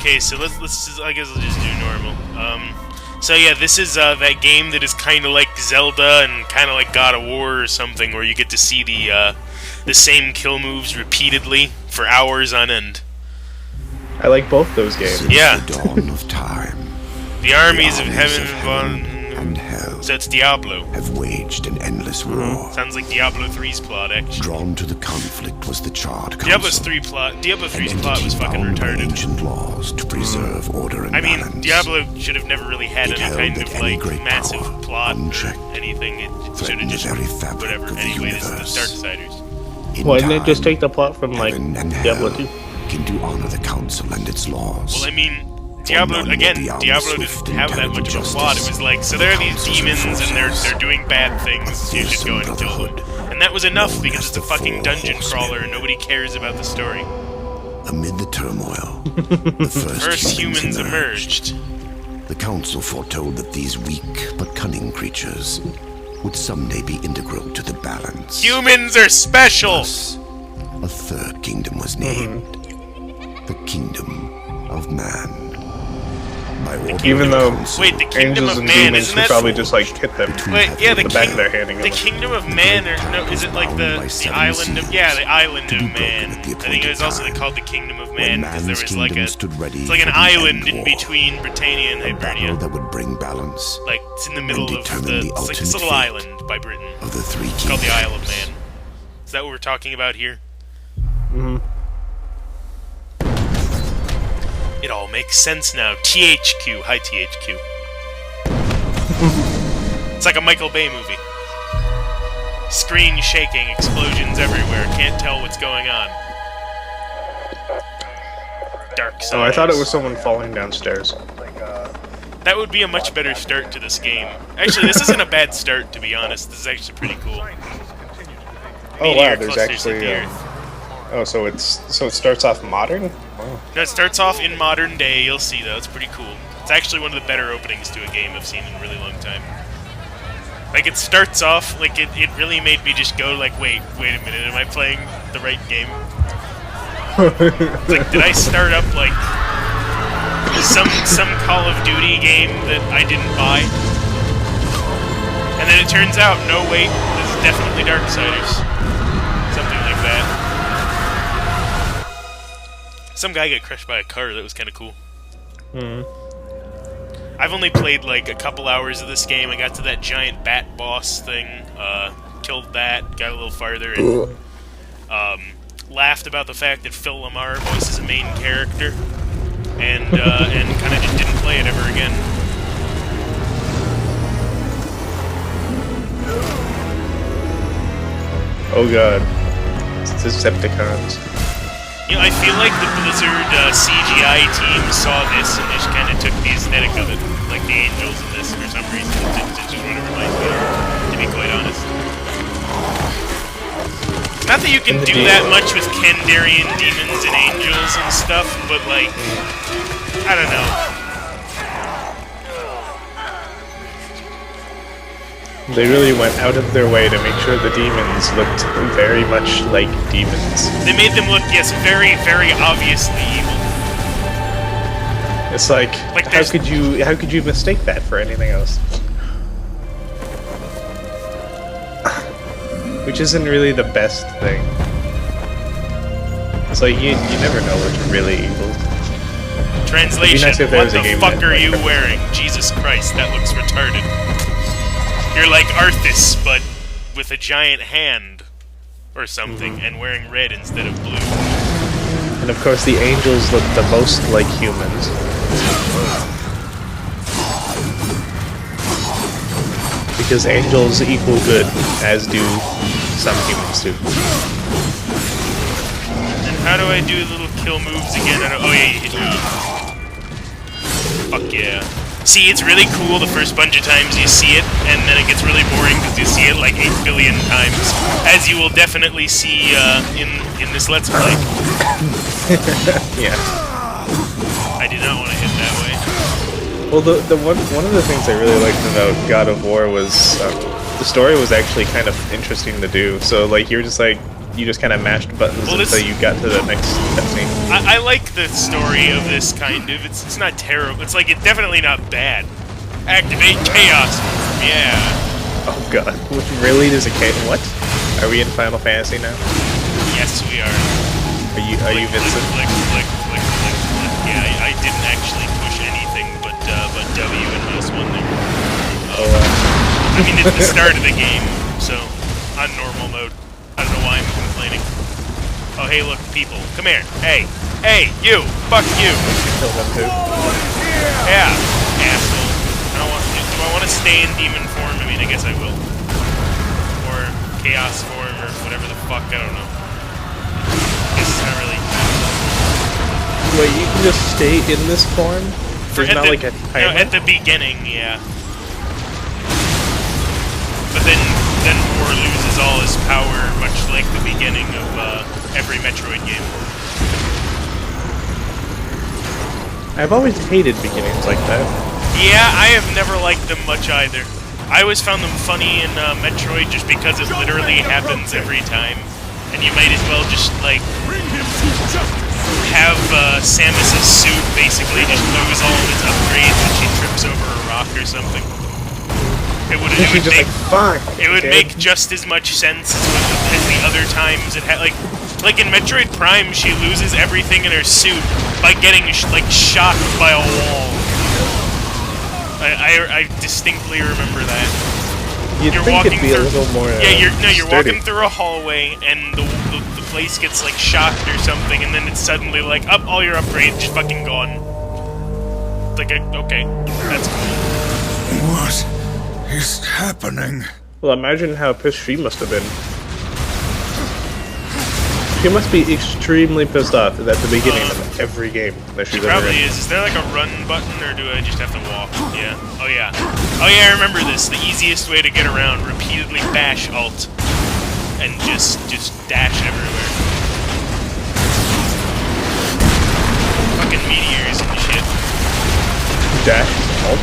Okay, so let's just, I guess I'll just do normal. So yeah, this is that game that is kind of like Zelda and kind of like God of War or something, where you get to see the same kill moves repeatedly for hours on end. I like both those games. Since Yeah. the dawn of time, The armies of heaven and hell So it's Diablo. have waged an endless war. Sounds like Diablo 3's plot, actually. Drawn to the conflict was the Charred Diablo Council, 3's an plot was entity fucking bound by retarded. ancient laws to preserve order and I mean, balance. Diablo should have never really had It any held kind that of any like great massive power, plot unchecked, or anything. It should have threatened the just very fabric whatever. of the Anyway, this is universe. the Darksiders. In Why didn't it just time, take the plot from like heaven and Diablo hell 2? came to honor the council and its laws. Well, I mean, Diablo none were again. beyond Diablo swift didn't have that intelligent much of a plot. It justice. was like, so there are these Councils demons and they're enforcers, doing bad things. You should go and kill them. brotherhood, And that was enough known because as it's a the fucking Four dungeon Horsemen. crawler and nobody cares about the story. Amid the turmoil, the First humans emerged. The council foretold that these weak but cunning creatures would someday be integral to the balance. Humans are special. Thus, a third kingdom was named, the Kingdom of Man. By order Even of the though council, Wait, the Kingdom angels of and Man, demons isn't could that? probably just like hit them. Wait, yeah, the the back of their hand and go, Kingdom of Man, or no? Is it like the island of? Yeah, the island of Man. I think it was also called the Kingdom of Man because there was like it's like an island in between Britannia and a battle Hibernia. that would bring balance Like it's in the middle of determine the. the It's like this ultimate little fate island by Britain. of the three It's kingdoms. called the Isle of Man. Is that what we're talking about here? It all makes sense now. THQ. Hi, THQ. It's like a Michael Bay movie. Screen shaking, explosions everywhere. Can't tell what's going on. Dark side. Oh, I thought it was someone falling downstairs. That would be a much better start to this game. Actually, this isn't a bad start, to be honest. This is actually pretty cool. Oh Meteor wow, there's clusters hit actually. the Earth. Oh, so it starts off modern. Wow. No, it starts off in modern day. You'll see, though. It's pretty cool. It's actually one of the better openings to a game I've seen in a really long time. Like, it starts off, like, it really made me just go, like, wait a minute, am I playing the right game? It's like, did I start up, like, some Call of Duty game that I didn't buy? And then it turns out, no, wait, this is definitely Darksiders. Something like that. Some guy got crushed by a car, that was kind of cool. I've only played like a couple hours of this game. I got to that giant bat boss thing, killed that, got a little farther, and laughed about the fact that Phil Lamar voices a main character, and kind of just didn't play it ever again. Oh god, it's Decepticons. You know, I feel like the Blizzard CGI team saw this and just kind of took the aesthetic of it, like the angels in this for some reason. It's just what it reminds me of, to be quite honest. Not that you can do that much with Kandarian demons and angels and stuff, but like, I don't know. They really went out of their way to make sure the demons looked very much like demons. They made them look, yes, very, very obviously evil. It's like how could you mistake that for anything else? Which isn't really the best thing. It's like you never know what's really evil. Translation, It'd be nice if there what was a the game fuck that, are like, you wearing? Jesus Christ, that looks retarded. You're like Arthas, but with a giant hand or something, and wearing red instead of blue. And of course the angels look the most like humans. Because angels equal good, as do some humans too. And how do I do little kill moves again? Oh yeah, you hit E. Fuck yeah. See, it's really cool the first bunch of times you see it, and then it gets really boring because you see it like 8 billion times, as you will definitely see in this Let's Play. Yeah. I did not want to hit that way. Well, the one of the things I really liked about God of War was the story was actually kind of interesting to do. So like you're just like you just kind of mashed buttons until you got to the next cutscene. I like the story of this kind of. It's not terrible. It's like it's definitely not bad. Activate chaos. Yeah. Oh god, really? There's a chaos? What? Are we in Final Fantasy now? Yes, we are. Are you Vincent? Click. Yeah, I didn't actually push anything but W and mouse one there. I mean, it's the start of the game, so on normal mode. I don't know why I'm complaining. Oh, hey, look, people. Come here. Hey, you. Fuck you. Kill them too. Yeah, asshole. Do I want to stay in demon form? I mean, I guess I will. Or chaos form, or whatever the fuck. I don't know. I guess it's not really. Wait, you can just stay in this form? There's not like a timer? No, at the beginning, yeah. But then War loses all his power, much like the beginning of every Metroid game. I've always hated beginnings like that. Yeah, I have never liked them much either. I always found them funny in Metroid just because it literally happens every time. And you might as well just, like, have Samus's suit basically just lose all of its upgrades when she trips over a rock or something. It would make just as much sense as the other times it had. Like in Metroid Prime, she loses everything in her suit by getting like shocked by a wall. I distinctly remember that. You'd think it'd be a little more. You're walking through a hallway and the place gets like shocked or something, and then it's suddenly like, up, all your upgrades just fucking gone. Like, okay, that's cool. What is happening? Well, imagine how pissed she must have been. She must be extremely pissed off at the beginning of every game that she's ever in. Probably is. Is there like a run button, or do I just have to walk? Yeah. Oh yeah. Oh yeah, I remember this. The easiest way to get around, repeatedly bash Alt. And just dash everywhere. Fucking meteors and shit. Dash? Alt?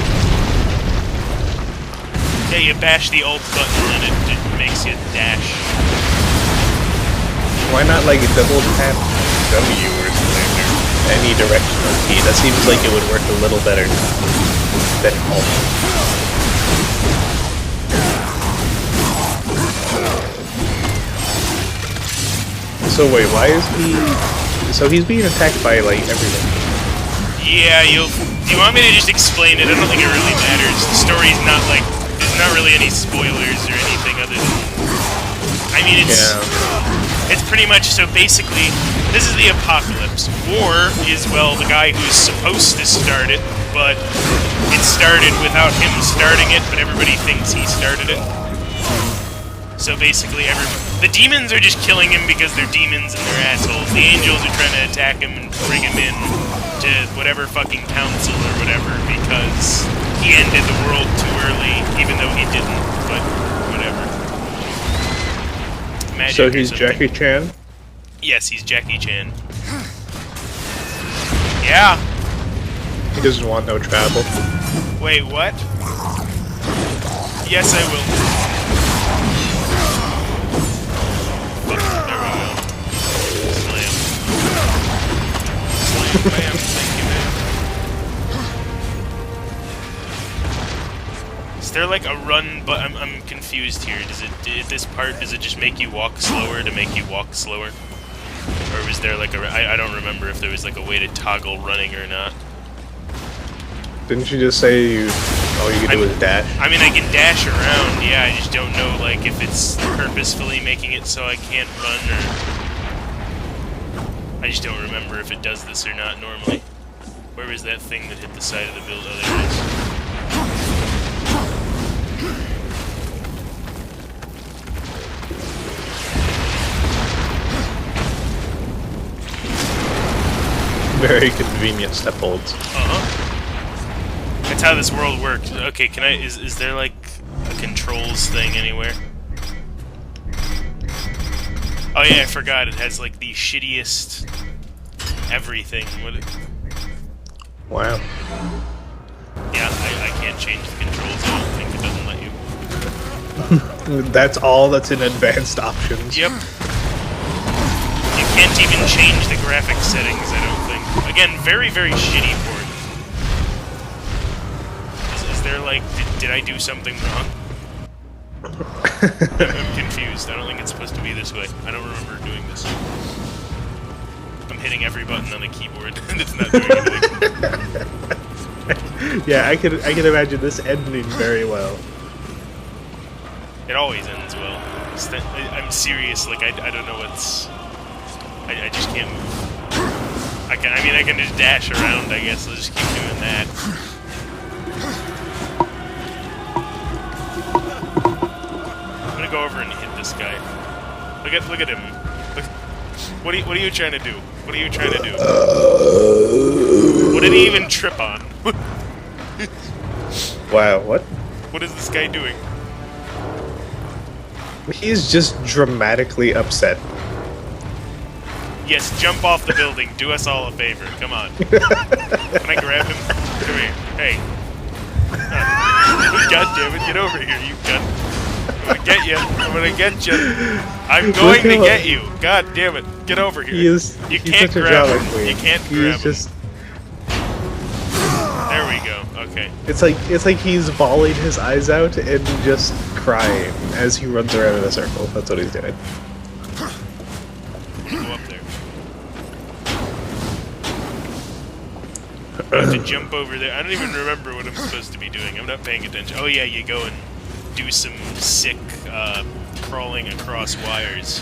Yeah, you bash the Alt button and it makes you dash. Why not like double tap W or something, or any directional key? That seems like it would work a little better than Alt. So wait, why is he... So he's being attacked by, like, everything. Yeah, do you want me to just explain it? I don't think it really matters. The story's not, like... There's not really any spoilers or anything other than... I mean, it's... Yeah. It's pretty much, so basically, this is the apocalypse. War is, well, the guy who's supposed to start it, but it started without him starting it, but everybody thinks he started it. So basically, the demons are just killing him because they're demons and they're assholes. The angels are trying to attack him and bring him in to whatever fucking council or whatever because he ended the world too early, even though he didn't, but whatever. Magic so he's Jackie Chan? Yes, he's Jackie Chan. Yeah. He doesn't want no travel. Wait, what? Yes, I will. There we go. Slam. Slam, bam, thank you, man. Is there like a run, but I'm confused here. Does it just make you walk slower to make you walk slower? Or was there like I don't remember if there was like a way to toggle running or not. Didn't you just say all you can do is dash? I mean, I can dash around, yeah, I just don't know, like, if it's purposefully making it so I can't run, or... I just don't remember if it does this or not normally. Where was that thing that hit the side of the building? Oh, there it is. Very convenient step holds. Uh-huh. That's how this world works. Okay, can I... Is there, like, a controls thing anywhere? Oh, yeah, I forgot. It has, like, the shittiest... everything. Wow. Yeah, I can't change the controls. I don't think it doesn't let you. That's all that's in advanced options. Yep. can't even change the graphics settings, I don't think. Again, very, very shitty port. Is there, like, did I do something wrong? I'm confused. I don't think it's supposed to be this way. I don't remember doing this. I'm hitting every button on the keyboard, and it's not doing anything. Yeah, I can imagine this ending very well. It always ends well. I'm serious, like, I don't know what's... I just can't move. I can just dash around, I guess. I'll just keep doing that. I'm gonna go over and hit this guy. Look at him. Look, what are you trying to do? What are you trying to do? What did he even trip on? Wow, what? What is this guy doing? He's just dramatically upset. Yes, jump off the building. Do us all a favor. Come on. Can I grab him? Come here. Hey. God damn it, get over here, you cunt. I'm gonna get you. I'm gonna get you. I'm going to get you. God damn it. Get over here. You can't grab him. You can't grab him. There we go. Okay. It's like he's bawling his eyes out and just crying as he runs around in a circle. That's what he's doing. Go up there. I have to jump over there. I don't even remember what I'm supposed to be doing. I'm not paying attention. Oh yeah, you go and do some sick crawling across wires.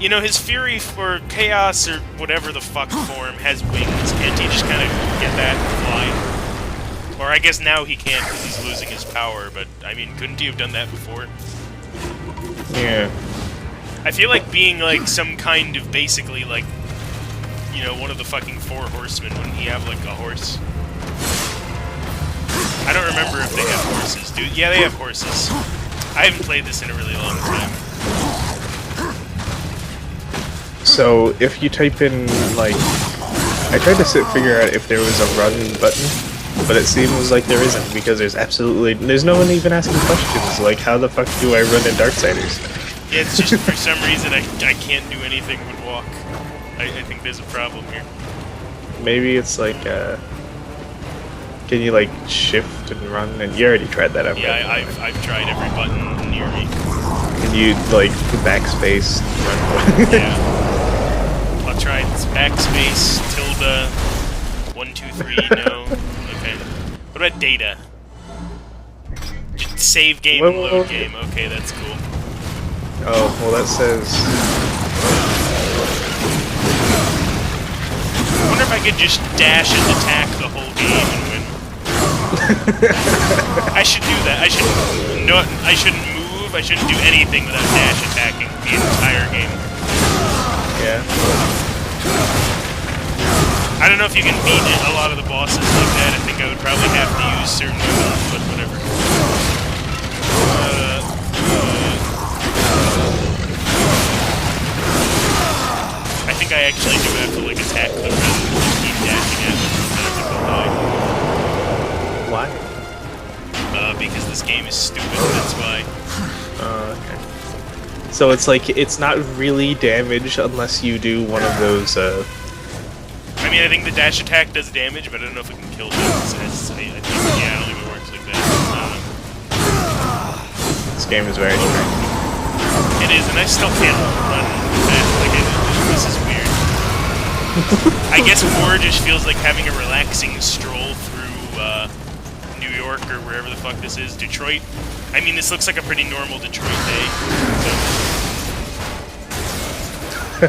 You know, his Fury for Chaos or whatever the fuck form has wings. Can't he just kind of get that and fly? Or I guess now he can't because he's losing his power, but I mean, couldn't he have done that before? Yeah. I feel like being like some kind of basically like, you know, one of the fucking 4 horsemen. Wouldn't he have like a horse? I don't remember if they have horses. Yeah, they have horses. I haven't played this in a really long time. So if you type in like, I tried to figure out if there was a run button, but it seems like there isn't because there's no one even asking questions like how the fuck do I run in Darksiders? Yeah, it's just for some reason I can't do anything with walk. I think there's a problem here. Maybe it's like, can you like shift and run? And you already tried that out. Yeah, I've tried every button near me. Can you like backspace run? Yeah. I'll try backspace, tilde, 1, 2, 3, no. Okay. What about data? Just save game and load game. Okay, that's cool. Oh, well that says... I wonder if I could just dash and attack the whole game and win. I should do that. I shouldn't move. I shouldn't do anything without dash attacking the entire game. Yeah. I don't know if you can beat a lot of the bosses like that. I think I would probably have to use certain moves, but whatever. I think I actually do have to like attack them rather than just keep dashing at them. I don't think they'll die. Why? Because this game is stupid, that's why. Okay. So it's like, it's not really damage unless you do one of those, I mean, I think the dash attack does damage, but I don't know if it can kill things. I think, yeah, I don't think it works like that. This game is very strange. It is, and I still can't run fast. Like, this is weird. I guess 4 just feels like having a relaxing stroll through, New York or wherever the fuck this is. Detroit. I mean, this looks like a pretty normal Detroit day. So.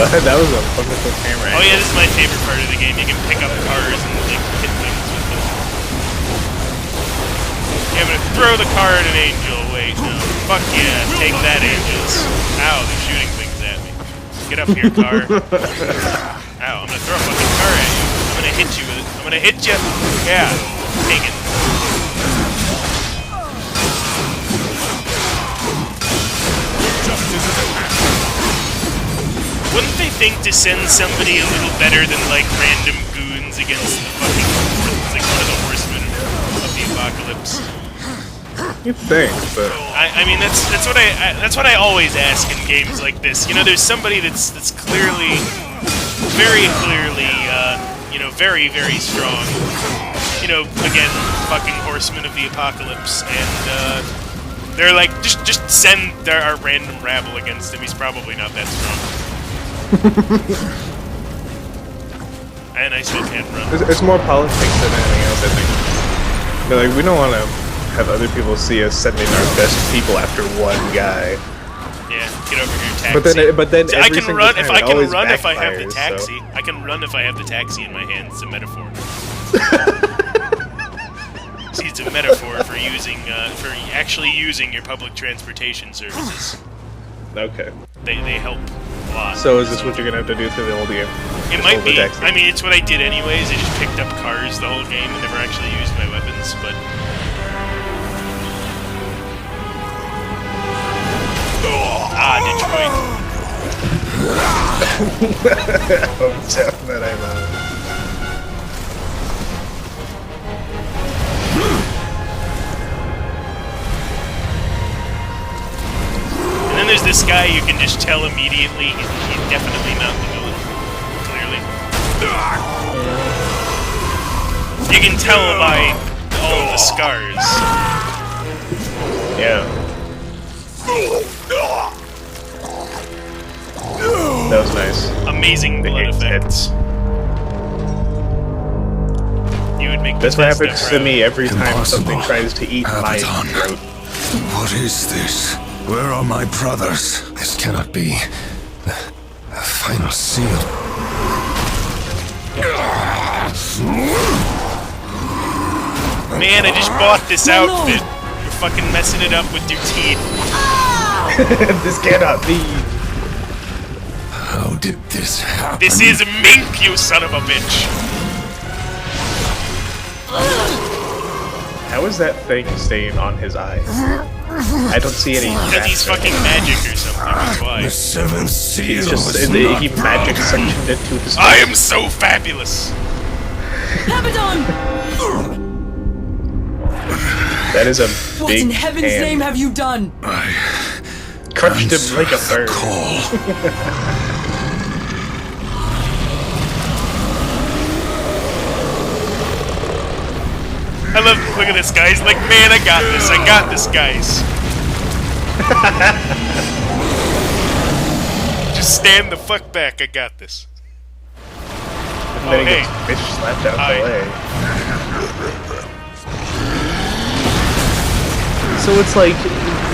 That was a wonderful camera. Oh yeah, this is my favorite part of the game. You can pick up cars and like hit things with them. Yeah, I'm gonna throw the car at an angel. Wait, no. Fuck yeah, take that, angels. Ow, they're shooting things at me. Get up here, car. Ow, I'm gonna throw a fucking car at you. I'm gonna hit you with it. I'm gonna hit you. Yeah, take it. Wouldn't they think to send somebody a little better than, like, random goons against the fucking, like, one of the horsemen of the apocalypse. You think, but I mean that's what I always ask in games like this. You know, there's somebody that's clearly, very clearly, you know, very strong. You know, again, fucking horsemen of the apocalypse, and they're like, just send our random rabble against him. He's probably not that strong. And I still can't run. it's more politics than anything else, I think. But, like, we don't want to have other people see us sending our best people after one guy. Yeah, get over here, taxi. But then I can run if I can run if I have the backfires, taxi. so. I can run if I have the taxi in my hand. It's a metaphor. See, it's a metaphor for using for actually using your public transportation services. Okay. They help a lot. So is this what you're gonna have to do through the whole game? It might be. I mean, it's what I did anyways. I just picked up cars the whole game and never actually used my weapons, but. Detroit. Hometown that I love. And then there's this guy you can just tell immediately he's definitely not the villain. Clearly. You can tell by all of the scars. Yeah. That was nice. Amazing blood effects. You would make That's what happens Bethesda to proud. me every time Impossible. something tries to eat my Abaddon. throat. What is this? Where are my brothers? This cannot be. The final seal. Man, I just bought this outfit. You're fucking messing it up with your teeth. This cannot be. How did this happen? This is Mink, you son of a bitch. How is that thing staying on his eyes? I don't see any. Because he's fucking magic or something, that's why. The seventh seal He's just was he not magic broken. suctioned into his. I am so fabulous. Abaddon! That is a What big in heaven's hand. name have you done? I Crunched him like a answered the bird. call. I love, look at this, guys. Like, man, I got this, guys. Just stand the fuck back, I got this. And then he hey. gets bitch slapped out Hi. the leg. So it's like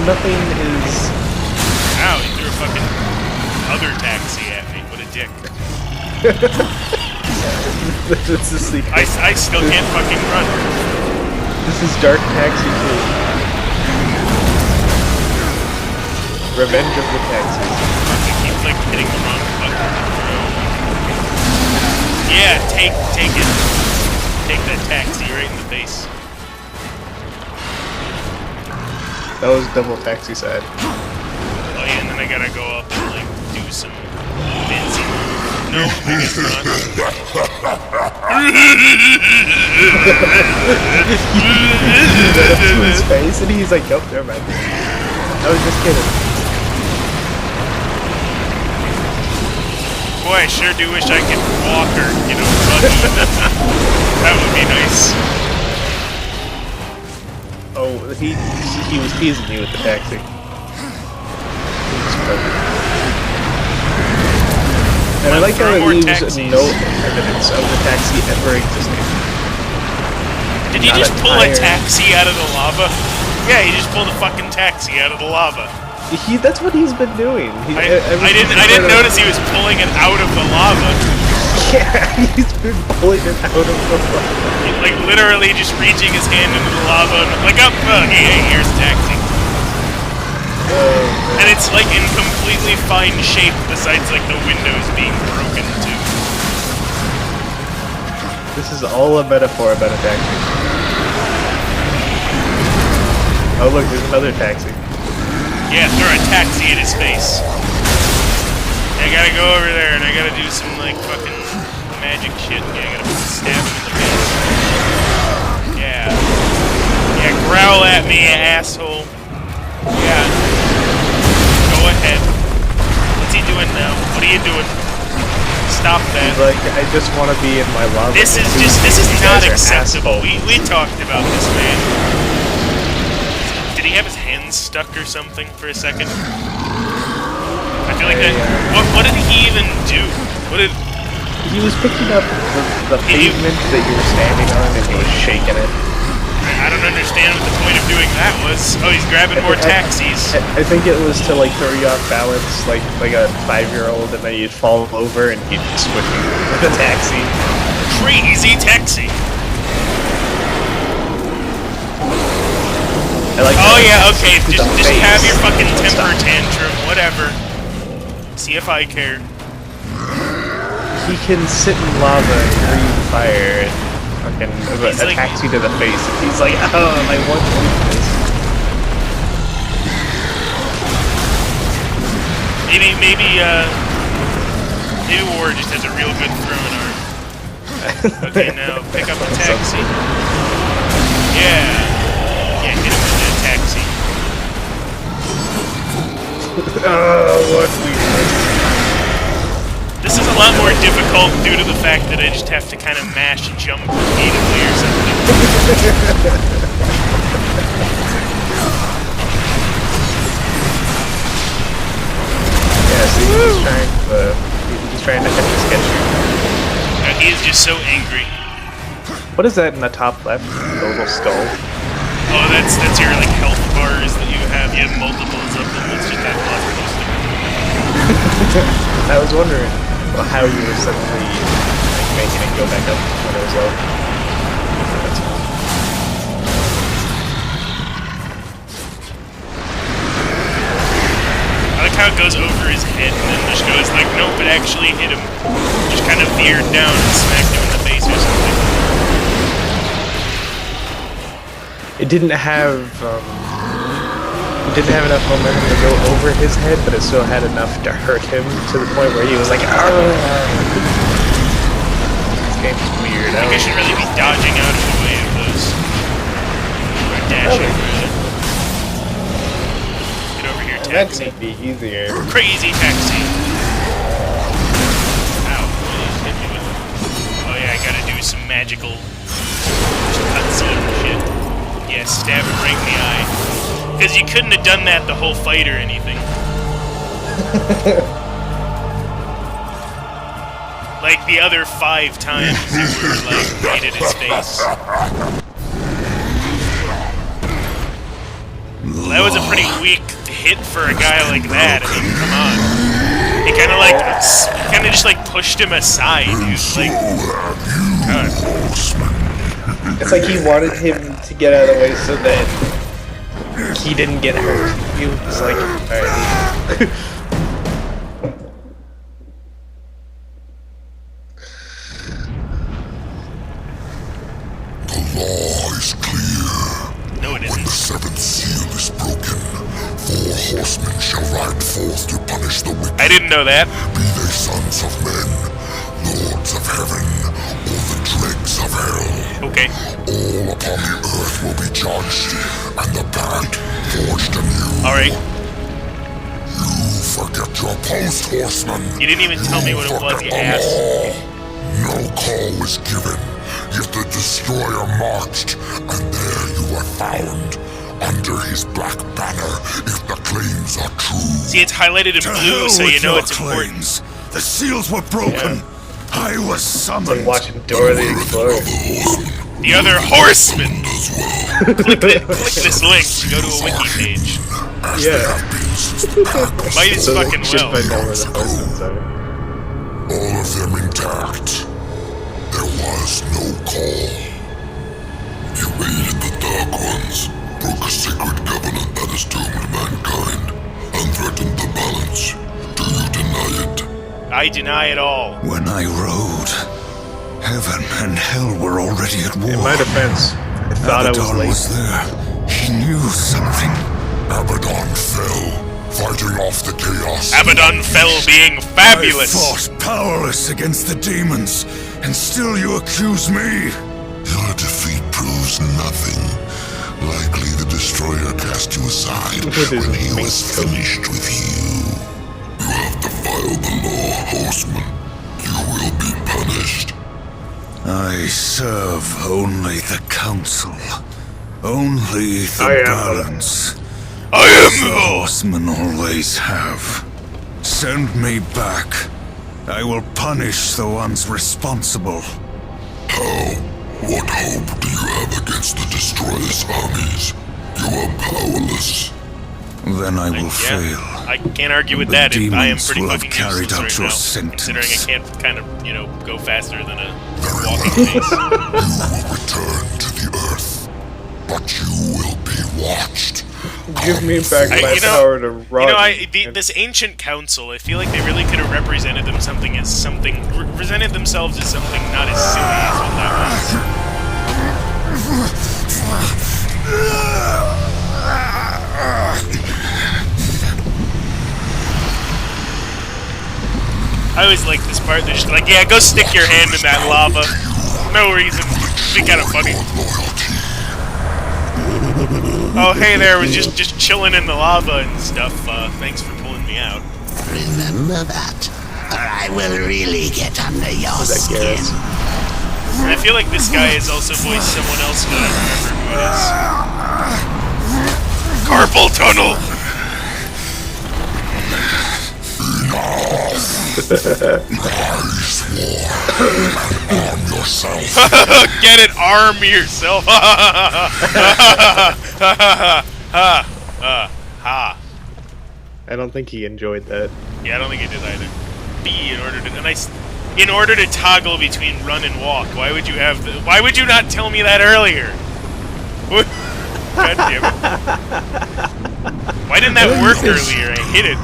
nothing is. Ow, he threw a fucking other taxi at me. What a dick. This is the. I still can't fucking run. This is Dark Taxi 2. Revenge of the Taxis. I keep, like, hitting the wrong button. Yeah, take it. Take that taxi right in the face. That was double taxi side. Oh yeah, and then I gotta go up and, like, do some fancy... No, I guess not. Right up to his face, and he's like, "Nope, never mind." I was just kidding. Boy, I sure do wish I could walk or, you know, run. That would be nice. Oh, he was teasing me with the taxi. It's perfect. And I like how it Throw more leaves taxis. no evidence of the taxi ever existing. Did he Not just a pull a tire. taxi out of the lava? Yeah, he just pulled a fucking taxi out of the lava. That's what he's been doing. I didn't notice he was pulling it out of the lava. Yeah, he's been pulling it out of the lava. Like literally just reaching his hand into the lava and like, oh, hey, here's a taxi. And it's like in completely fine shape besides like the windows being broken too. This is all a metaphor about a taxi. Oh look, there's another taxi. Yeah, throw a taxi in his face. I gotta go over there and I gotta do some like fucking magic shit. Yeah, I gotta stab him in the face. Yeah. Growl at me, asshole. Yeah. Go ahead. What's he doing now? What are you doing? Stop that. Like, I just want to be in my lava. This is not acceptable. We talked about this, man. Did he have his hands stuck or something for a second? I feel like that. What did he even do? What did? He was picking up the pavement that you were standing on, and he was shaking it. I don't understand what the point of doing that was. Oh, he's grabbing more taxis. I think it was to like throw you off balance, like a 5-year-old, and then you'd fall over and he'd switch you with a taxi. Crazy taxi. Oh yeah, okay. Just have your fucking temper tantrum, whatever. See if I care. He can sit in lava and breathe fire and fucking attacks you to the face, and he's like, oh, my one weakness. Maybe War just has a real good throwing arm. Okay, now pick up a taxi. Yeah, hit him with that taxi. Oh, what weakness. This is a lot more difficult due to the fact that I just have to kind of mash and jump repeatedly or something. Yeah, see, he's trying to catch a sketcher. He is just so angry. What is that in the top left? The little skull? Oh, that's your like health bars that you have. You have multiples of them. It's just that plus poster. I was wondering how you were suddenly like, making it go back up when it was low. I like how it goes over his head and then just goes like, nope, it actually hit him. Just kind of veered down and smacked him in the face or something. It didn't have enough momentum to go over his head, but it still had enough to hurt him to the point where he was like, "Argh!" This game's weird. I think I should really be dodging out of the way of those. Or dashing. Get over here, taxi. That might be easier. Crazy taxi. Ow, what is hit me with? Oh yeah, I gotta do some magical cutscene shit. Yeah, stab him right in the eye. Because you couldn't have done that the whole fight or anything. Like the other 5 times you were like right at his face. Well, that was a pretty weak hit for a guy like that. I mean, come on. He kind of just like pushed him aside. He was like, God. It's like he wanted him to get out of the way so that he didn't get hurt. He was like, alright. The law is clear. No, it isn't. When the 7th seal is broken, 4 horsemen shall ride forth to punish the wicked. I didn't know that. Be they sons of men, lords of heaven, or the dregs of hell. Okay. All upon the earth will be judged, and the pact forged anew. Alright. You forget your post, horseman. You didn't even tell me what it was, you ass. No call was given, yet the destroyer marched, and there you were found, under his black banner, if the claims are true. See, it's highlighted in blue, so you know it's important. The seals were broken. Yeah. I was summoned. Like watching Dora the Explorer. The other horsemen! click this link to go to a wiki page. Yeah. Might as fucking Just well. by knowing where the horses are. All of them intact. There was no call. You aided the Dark Ones, broke a sacred covenant that has doomed mankind, and threatened the balance. Do you deny it? I deny it all. When I rode, heaven and hell were already at war. In my defense, I thought Abaddon I was late. was there. He knew something. Abaddon fell, fighting off the chaos. Abaddon fell being fabulous. I fought powerless against the demons, and still you accuse me. Your defeat proves nothing. Likely destroyer cast you aside With his when he mink was coat. finished with you. You have defiled the law, horseman. You will be punished. I serve only the council. Only I the am balance. I am The the horsemen always have. Send me back. I will punish the ones responsible. How? What hope do you have against the destroyer's armies? You are powerless. Then I will Yeah, fail. I can't argue with The that. I am demons pretty will have fucking carried useless out right your now, sentence. considering I can't kind of, you know, go faster than a Very walking well. pace. You will return to the earth, but you will be watched. Give me back I- my you know- power to run. You know, this ancient council, I feel like they really could have represented themselves as something not as silly as what that was. I always like this part. They're just like, yeah, go stick your hand in that lava. No reason. It'd be kind of funny. Oh, hey there, was just chilling in the lava and stuff. Thanks for pulling me out. Remember that, or I will really get under your that skin. Garrett? And I feel like this guy has also voiced someone else, but I don't remember who it is. Carpal tunnel! Arm yourself. Get it, arm yourself! I don't think he enjoyed that. Yeah, I don't think he did either. B in order to toggle between run and walk. Why would you have why would you not tell me that earlier? God damn it. Why didn't that work earlier? I hit it.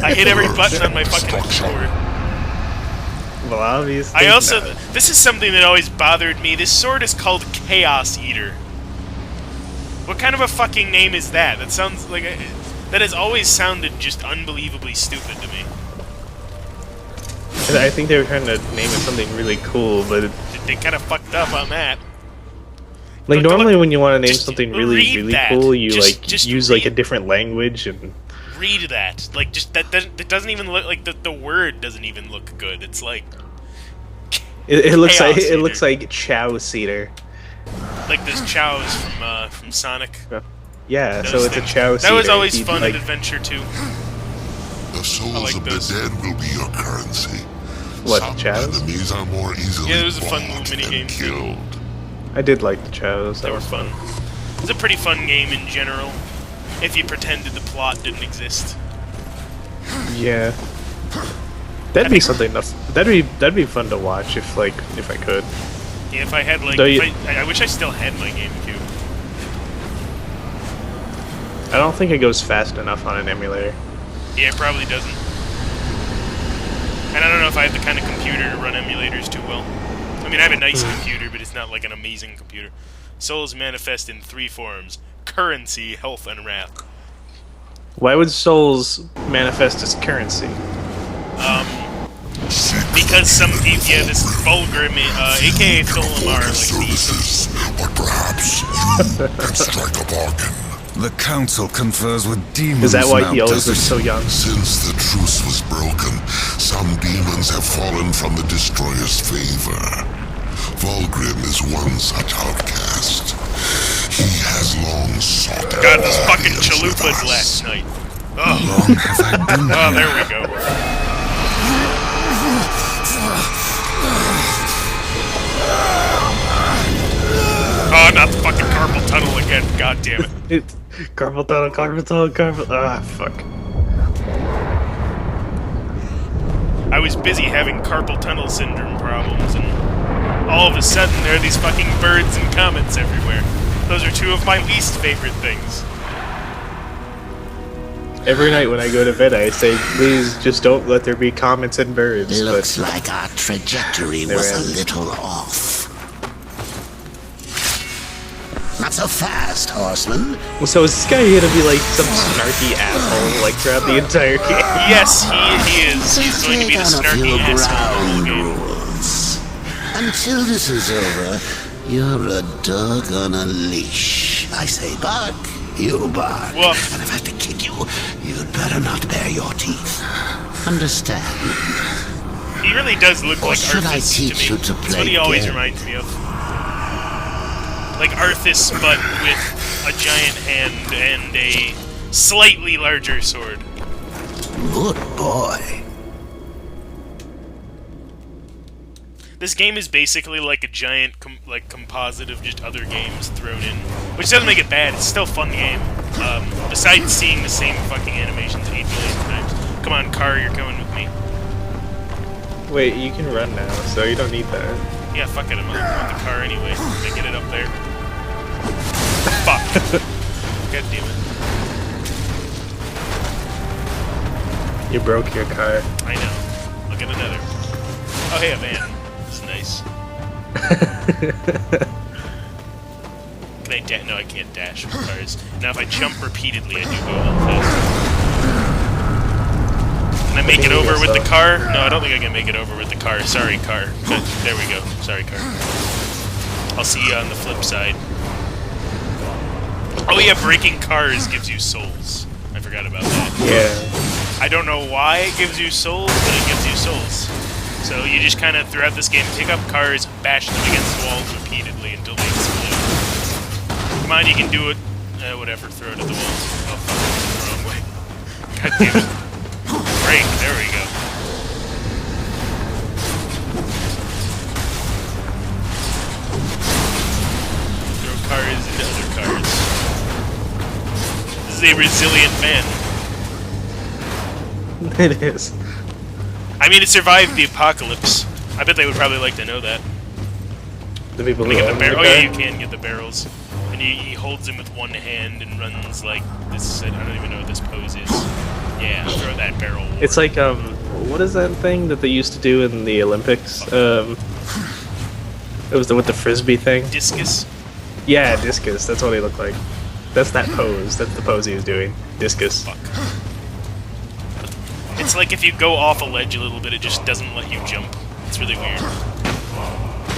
I hit every button on my fucking sword. Well, obviously. I also not. this is something that always bothered me. This sword is called Chaos Eater. What kind of a fucking name is that? That sounds like that has always sounded just unbelievably stupid to me. I think they were trying to name it something really cool, but They kind of fucked up on that. like Look, normally when you want to name just something read really that. cool, you Just use like a read- different language and Read that. Like, just that doesn't even look like the word doesn't even look good. It's like it looks Chaos like Eater. it looks like Chow Cedar. those chows from Sonic. Yeah, Those so it's things. a Chow That was Cedar. always He'd, fun like, in Adventure too. The souls like of those. the dead will be your currency. What, Some Chows? enemies are more easily Yeah, it was a fun bought little than minigame too. killed. I did like the Chows. They were fun. It's a pretty fun game in general. If you pretended the plot didn't exist. Yeah. That'd be something. That'd be fun to watch if I could. Yeah, if I had like, Though I wish I still had my GameCube. I don't think it goes fast enough on an emulator. Yeah, it probably doesn't. And I don't know if I have the kind of computer to run emulators too well. I mean, I have a nice computer, but it's not like an amazing computer. Souls manifest in 3 forms: currency, health, and wrath. Why would souls manifest as currency? Because some people, yeah, this Fulgrim, aka Tholamar, like the Services, but perhaps you can strike a bargain. The council confers with demons. Is that why now, he always does looks it? so young? Since the truce was broken, some demons have fallen from the Destroyer's favor. Fulgrim is one such outcast. He has long sought God, those fucking alliance with chalupas us. last night. How Oh, long have I been oh, here? there we go. Oh, not the fucking carpal tunnel again. God damn it. Carpal tunnel. Ah, fuck. I was busy having carpal tunnel syndrome problems, and all of a sudden there are these fucking birds and comets everywhere. Those are 2 of my least favorite things. Every night when I go to bed, I say, please just don't let there be comets and birds. Looks But like our trajectory There was is. a little off. Not so fast, horseman. so is this guy gonna be like some snarky asshole like throughout the entire game? Yes, he is. He's going to be the Take on a snarky few asshole of the ground whole game. rules. Until this is over, you're a dog on a leash. If I say bark, you bark. Woof. And if I have to kick you, you'd better not bare your teeth. Understand? He really does look Or like should I Arthas teach to you me. to That's play what he always games? reminds me of. Like Arthas, but with a giant hand and a slightly larger sword. Good boy. This game is basically like a giant composite of just other games thrown in, which doesn't make it bad. It's still a fun game. Besides seeing the same fucking animations 8 million times. Come on, car, you're coming with me. Wait, you can run now, so you don't need that. Yeah, fuck it, I'm on the car anyway. They get it up there. Fuck. God damn it. You broke your car. I know. I'll get another. Oh, hey, a van. This is nice. Can I dash? No, I can't dash with cars. Now, if I jump repeatedly, I do go a little faster. Can I make it over with the car? No, I don't think I can make it over with the car. Sorry, car. But there we go. Sorry, car. I'll see you on the flip side. Oh yeah, breaking cars gives you souls. I forgot about that. Yeah. I don't know why it gives you souls, but it gives you souls. So you just kind of, throughout this game, pick up cars, bash them against walls repeatedly until they explode. Come on, you can do it. Whatever, throw it at the walls. Oh, fuck, the wrong way. God damn it. Break, there we go. Throw cars into other cars. This is a resilient man. It is. I mean, it survived the apocalypse. I bet they would probably like to know that. The people Can I who get the own barrel? the Oh yeah, car? you can get the barrels. And he holds them with one hand and runs like this. I don't even know what this pose is. Yeah, throw that barrel. War. It's like, what is that thing that they used to do in the Olympics? It was with the frisbee thing. Discus. Yeah, discus. That's what he looked like. That's that pose. That's the pose he was doing. Discus. Fuck. It's like if you go off a ledge a little bit, it just doesn't let you jump. It's really weird.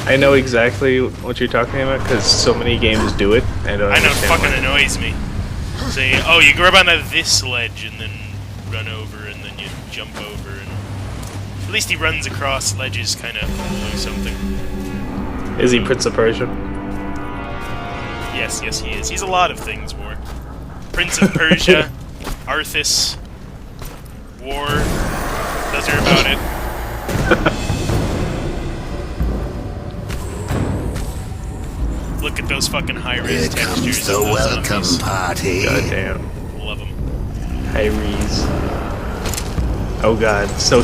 I know exactly what you're talking about because so many games do it. I don't I know, it understand fucking why. annoys me. Say, oh, you grab onto this ledge and then run over and then you jump over and... At least he runs across ledges kind of or something. Is he Prince of Persia? Yes, yes he is. He's a lot of things, War. Prince of Persia, Arthas, War. Those are about it. Look at those fucking high-res Here textures. comes the of those welcome zombies. party. Goddamn. Love them. Hyres. Oh god. So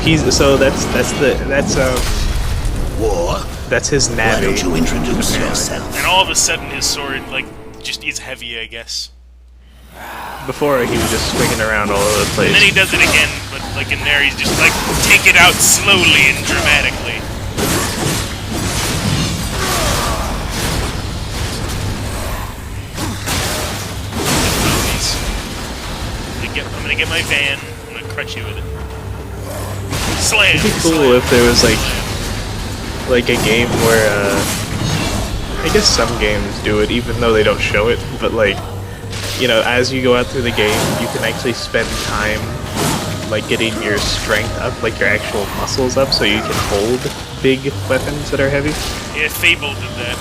that's his Why navy. don't you introduce yourself? And all of a sudden his sword, like, just is heavy, I guess. Before he was just swinging around all over the place. And then he does it again, but like in there he's just like, take it out slowly and dramatically. I'm gonna get my van, I'm gonna crush you with it. Slam! It'd be cool if there was like a game where I guess some games do it even though they don't show it, but like, you know, as you go out through the game, you can actually spend time like getting your strength up, like your actual muscles up, so you can hold big weapons that are heavy. Yeah, Fable did that.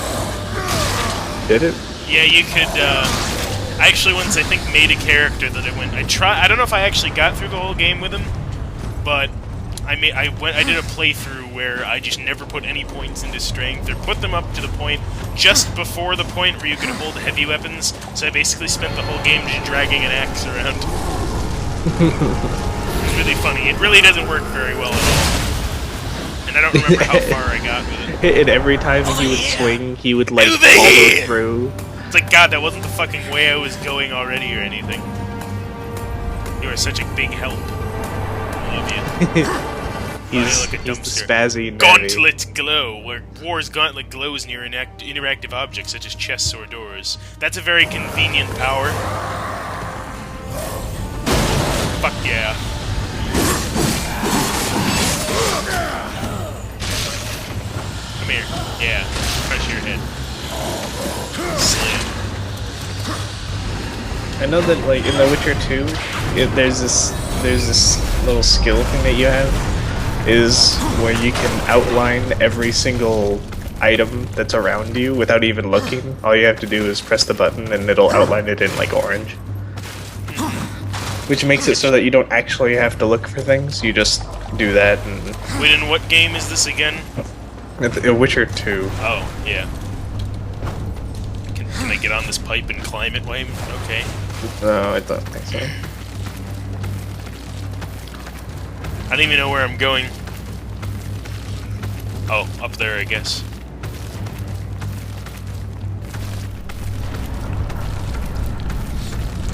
Did it? Yeah, you could, I actually once, I think, made a character that I don't know if I actually got through the whole game with him, but I did a playthrough where I just never put any points into strength, or put them up to the point just before the point where you could hold heavy weapons, so I basically spent the whole game just dragging an axe around. It's really funny. It really doesn't work very well at all. And I don't remember how far I got with it. And every time he would swing, he would like Over follow here! through. It's like, God, that wasn't the fucking way I was going already or anything. You are such a big help. I love you. He's like a the dumpster. spazzy navy. Gauntlet Glow, where War's Gauntlet glows near interactive objects such as chests or doors. That's a very convenient power. Fuck yeah. Come here. Yeah. Crush your head. Slam. I know that like in The Witcher 2, there's this little skill thing that you have is where you can outline every single item that's around you without even looking. All you have to do is press the button and it'll outline it in like orange. Which makes it so that you don't actually have to look for things, you just do that and... Wait, in what game is this again? Witcher 2. Oh, yeah. Can I get on this pipe and climb it, Wayne? Okay. No, I don't think so. I don't even know where I'm going. Oh, up there, I guess.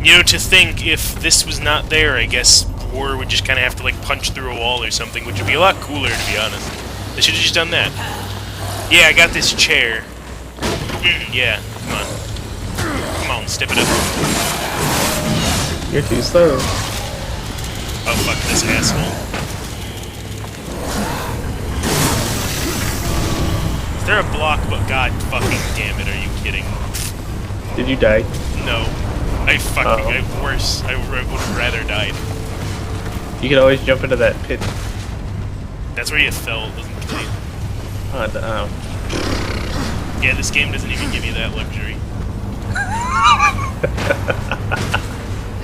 You know, to think if this was not there, I guess War would just kind of have to, like, punch through a wall or something, which would be a lot cooler, to be honest. They should have just done that. Yeah, I got this chair. Yeah, come on. Come on, step it up. You're too slow. Oh, fuck this asshole. Is there a block? But God fucking damn it, are you kidding? Did you die? No. I worse. I would have rather died. You could always jump into that pit. That's where you fell, it doesn't kill you. Oh, Yeah, this game doesn't even give you that luxury.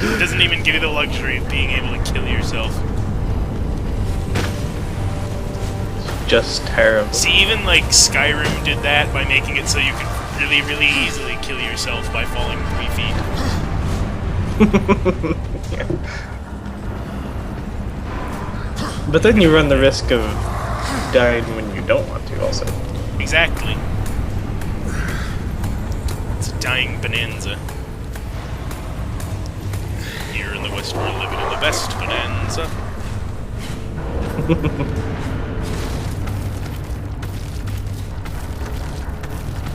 It doesn't even give you the luxury of being able to kill yourself. Just terrible. See, even like Skyrim did that by making it so you could really, really easily kill yourself by falling 3 feet. Yeah. But then you run the risk of dying when you don't want to, also. Exactly. It's a dying bonanza. Here in the West, we're living in the best bonanza.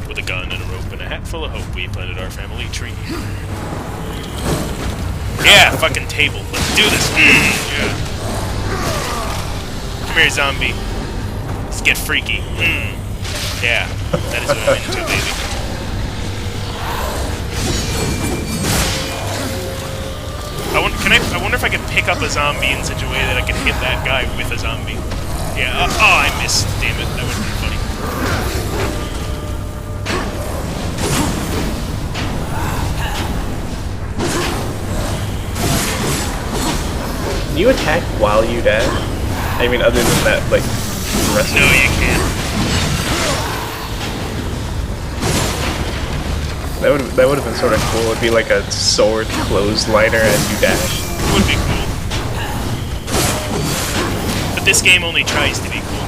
With a gun and a rope and a hat full of hope, we planted our family tree. Yeah, fucking table. Let's do this. Yeah. Come here, zombie. Let's get freaky. Yeah, that is what I'm into, baby. I wonder if I can pick up a zombie in such a way that I can hit that guy with a zombie. Yeah. Oh, I missed. Damn it. That would be funny. Can you attack while you dash? I mean, other than that, like, No, you can't. That would have been sort of cool. It'd be like a sword clothesliner as you dash. It would be cool. But this game only tries to be cool.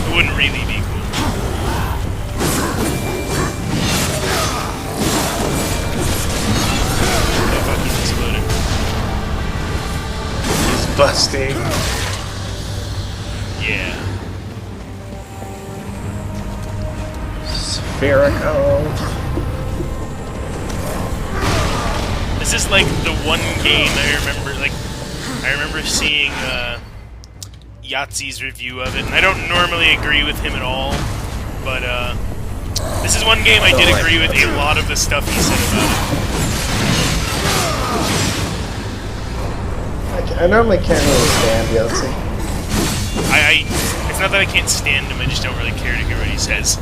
It wouldn't really be cool. Oh, fuck, he's exploding. He's busting. Yeah. Spherical. This is like the one game I remember seeing Yahtzee's review of it, and I don't normally agree with him at all, but this is one game I did agree with a lot of the stuff he said about it. I normally can't really stand Yahtzee. It's not that I can't stand him, I just don't really care to hear what he says.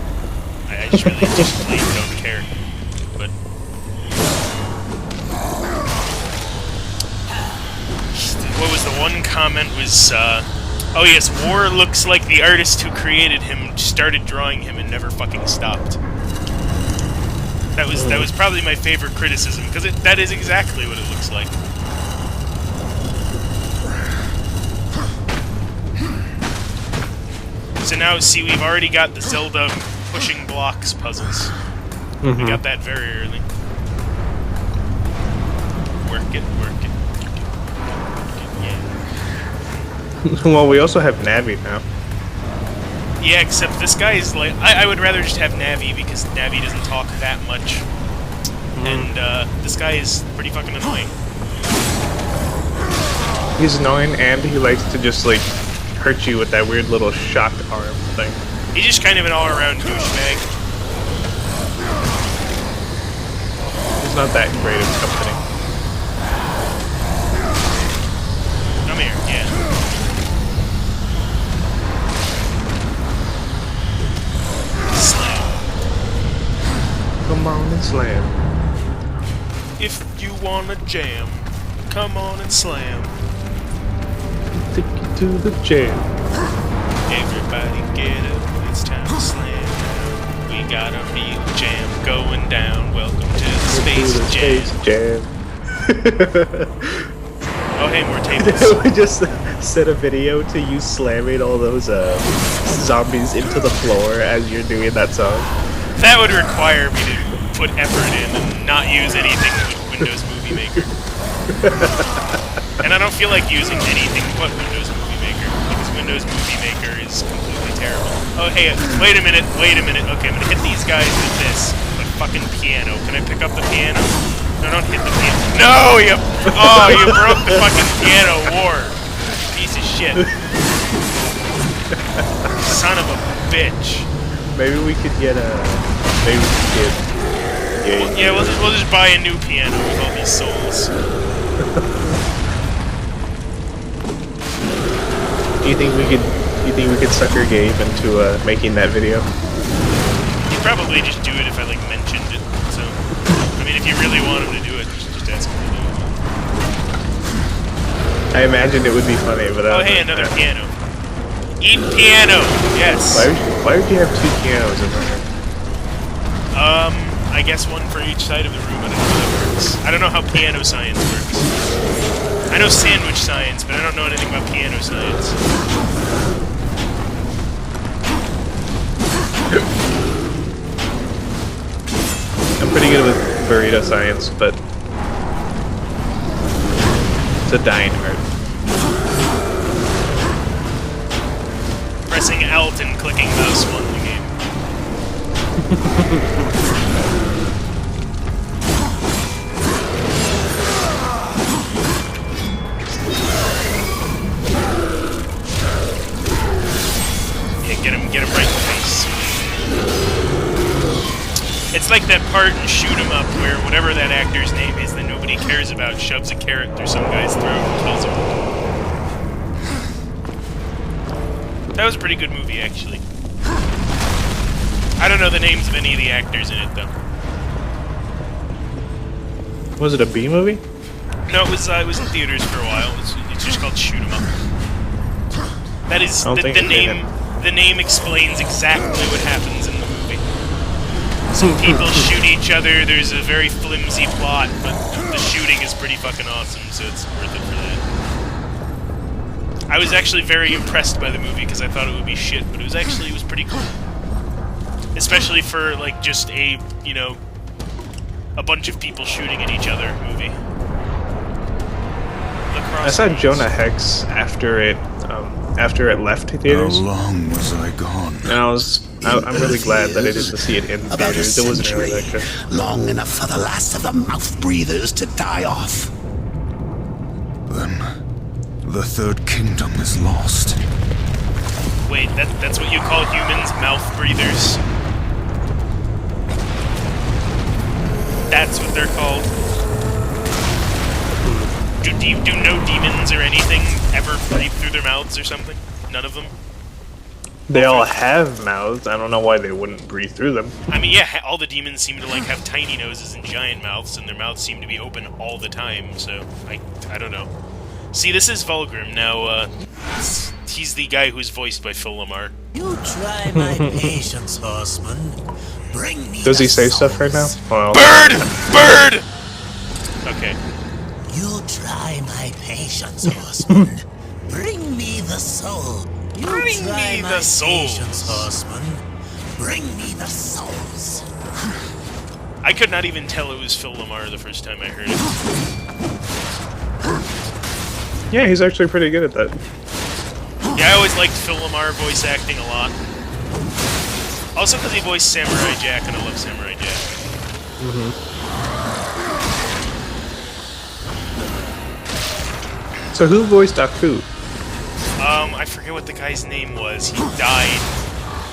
I just really just plain don't care. But what was the one comment was, oh yes, War looks like the artist who created him started drawing him and never fucking stopped. That was probably my favorite criticism, because that is exactly what it looks like. So now, see, we've already got the Zelda pushing blocks puzzles. We got that very early. Work it, work it. Yeah. Well, we also have Navi now. Yeah, except this guy is like... I would rather just have Navi, because Navi doesn't talk that much. And this guy is pretty fucking annoying. He's annoying, and he likes to just, like, hurt you with that weird little shock arm thing. He's just kind of an all-around douchebag. It's not that great of company. Come here, yeah. Slam. Come on and slam. If you wanna jam, come on and slam. Take you to the jam. Everybody get up, it's time to slam now. We got a real jam going down. Welcome to the Space Jam. Jam. Oh hey, more tables. We just set a video to you slamming all those zombies into the floor as you're doing that song. That would require me to put effort in and not use anything with Windows Movie Maker. And I don't feel like using anything but Windows Movie Maker, because Windows Movie Maker is completely terrible. Oh, hey, wait a minute. Okay, I'm gonna hit these guys with this. The fucking piano. Can I pick up the piano? No, don't hit the piano. No, you broke the fucking piano war. Piece of shit. Son of a bitch. Maybe we could get a. Maybe we could get. Yeah, we'll just buy a new piano with all these souls. Do you think we could sucker Gabe into making that video? He'd probably just do it if I like mentioned it. So, I mean, if you really want him to do it, just ask him to do it. I imagined it would be funny, but Oh, hey, another piano. Eat piano. Yes. Why would you have two pianos in there? I guess one for each side of the room. I don't know how that works. I don't know how piano science works. I know sandwich science, but I don't know anything about piano science. I'm pretty good with burrito science, but it's a dying art. Pressing Alt and clicking mouse won the game. Get him right in the face. It's like that part in Shoot 'em Up where whatever that actor's name is that nobody cares about shoves a carrot through some guy's throat and kills him. That was a pretty good movie, actually. I don't know the names of any of the actors in it, though. Was it a B movie? No, it was in theaters for a while. It's just called Shoot 'em Up. That is the name. The name explains exactly what happens in the movie. Some people shoot each other. There's a very flimsy plot, but the shooting is pretty fucking awesome, so it's worth it for that. I was actually very impressed by the movie because I thought it would be shit, but it was pretty cool. Especially for like just a bunch of people shooting at each other movie. I saw Jonah Hex after it left theaters. How long was I gone? And I'm really glad that I didn't see it in About theaters. It wasn't really that good. long enough for the last of the mouth breathers to die off. Then, the third kingdom is lost. Wait, that's what you call humans, mouth breathers? That's what they're called? Do no demons or anything ever breathe through their mouths or something? None of them? They all have mouths. I don't know why they wouldn't breathe through them. I mean, yeah, all the demons seem to like have tiny noses and giant mouths, and their mouths seem to be open all the time, so I don't know. See, this is Vulgrim. Now, he's the guy who's voiced by Phil Lamar. You try my patience, horseman. Bring me Does he the say stuff right now? souls. Well, Bird! Okay. You try my patience, horseman. Bring me the soul. You Bring try me my the souls. patience, horseman. Bring me the souls. I could not even tell it was Phil Lamar the first time I heard it. yeah, he's actually pretty good at that. Yeah, I always liked Phil Lamar voice acting a lot. Also because he voiced Samurai Jack, and I love Samurai Jack. So who voiced Aku? I forget what the guy's name was. He died.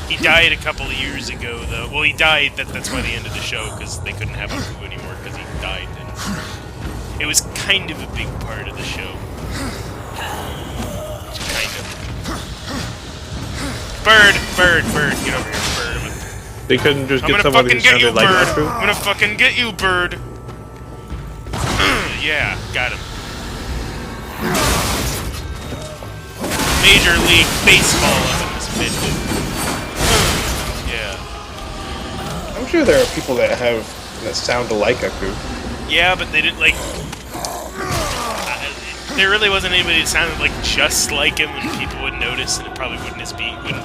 He died a couple of years ago, though. Well, he died. That's why they ended the show, because they couldn't have Aku anymore, because he died. And it was kind of a big part of the show. Kind of. Bird! Bird! Bird! Get over here, bird. They couldn't just I'm get gonna someone fucking who get you, sounded like bird! Aku? I'm gonna fucking get you, bird! Yeah, got him. Major League Baseball up in this bitch. Yeah. I'm sure there are people that sound alike Aku. Yeah, but they didn't, like... there really wasn't anybody that sounded, like, just like him, and people would notice, and it probably wouldn't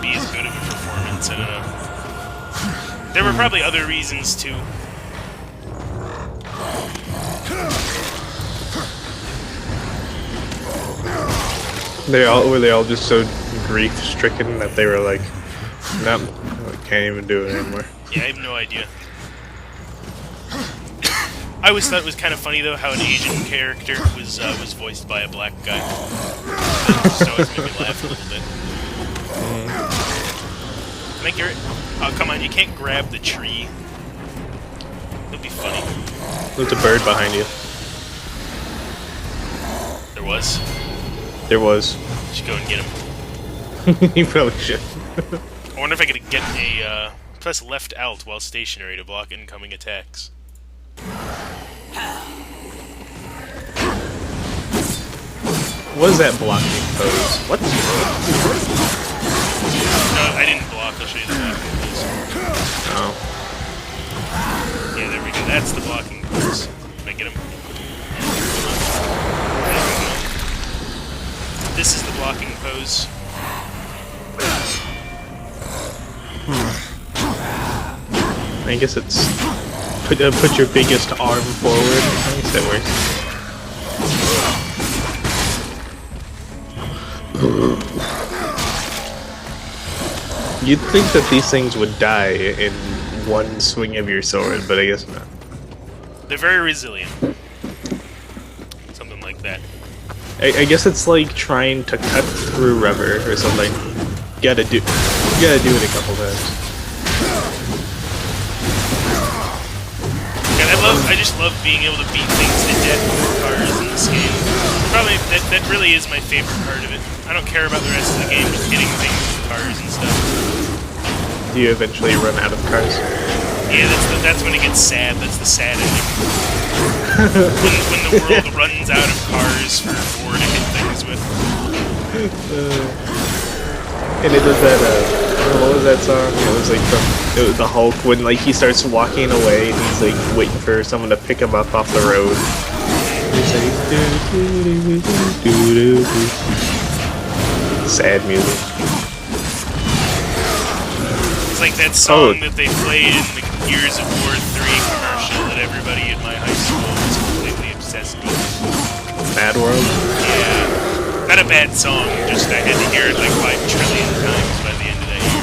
be as good of a performance, I don't know. There were probably other reasons, too. Were they all just so grief-stricken that they were like, nope, I can't even do it anymore. Yeah, I have no idea. I always thought it was kind of funny, though, how an Asian character was voiced by a black guy. That just always made me laugh a little bit. Can I get it? Oh, come on, you can't grab the tree. That'd be funny. There's a bird behind you. There was. There was. Should go and get him. You probably should. I wonder if I could get a, press left alt while stationary to block incoming attacks. What is that blocking pose? What? No, I didn't block. I'll show you the blocking pose. Oh. Yeah, there we go. That's the blocking pose. Can I get him? This is the blocking pose. I guess it's put your biggest arm forward. I guess that works. You'd think that these things would die in one swing of your sword, but I guess not. They're very resilient. Something like that. I guess it's like trying to cut through rubber or something. You gotta do it a couple times. And I just love being able to beat things to death with cars in this game. Probably that really is my favorite part of it. I don't care about the rest of the game, just hitting things with cars and stuff. Do you eventually run out of cars? Yeah, that's when it gets sad. That's the sad ending. when the world runs out of cars for war to hit things with. And it was that, what was that song? It was like it was the Hulk when like he starts walking away and he's like waiting for someone to pick him up off the road. He's like, sad music. It's like that song that they played in the Gears of War 3 commercial that everybody in my high school was completely obsessed with. Mad World? Yeah. Not a bad song, just I had to hear it like 5 trillion times by the end of that year.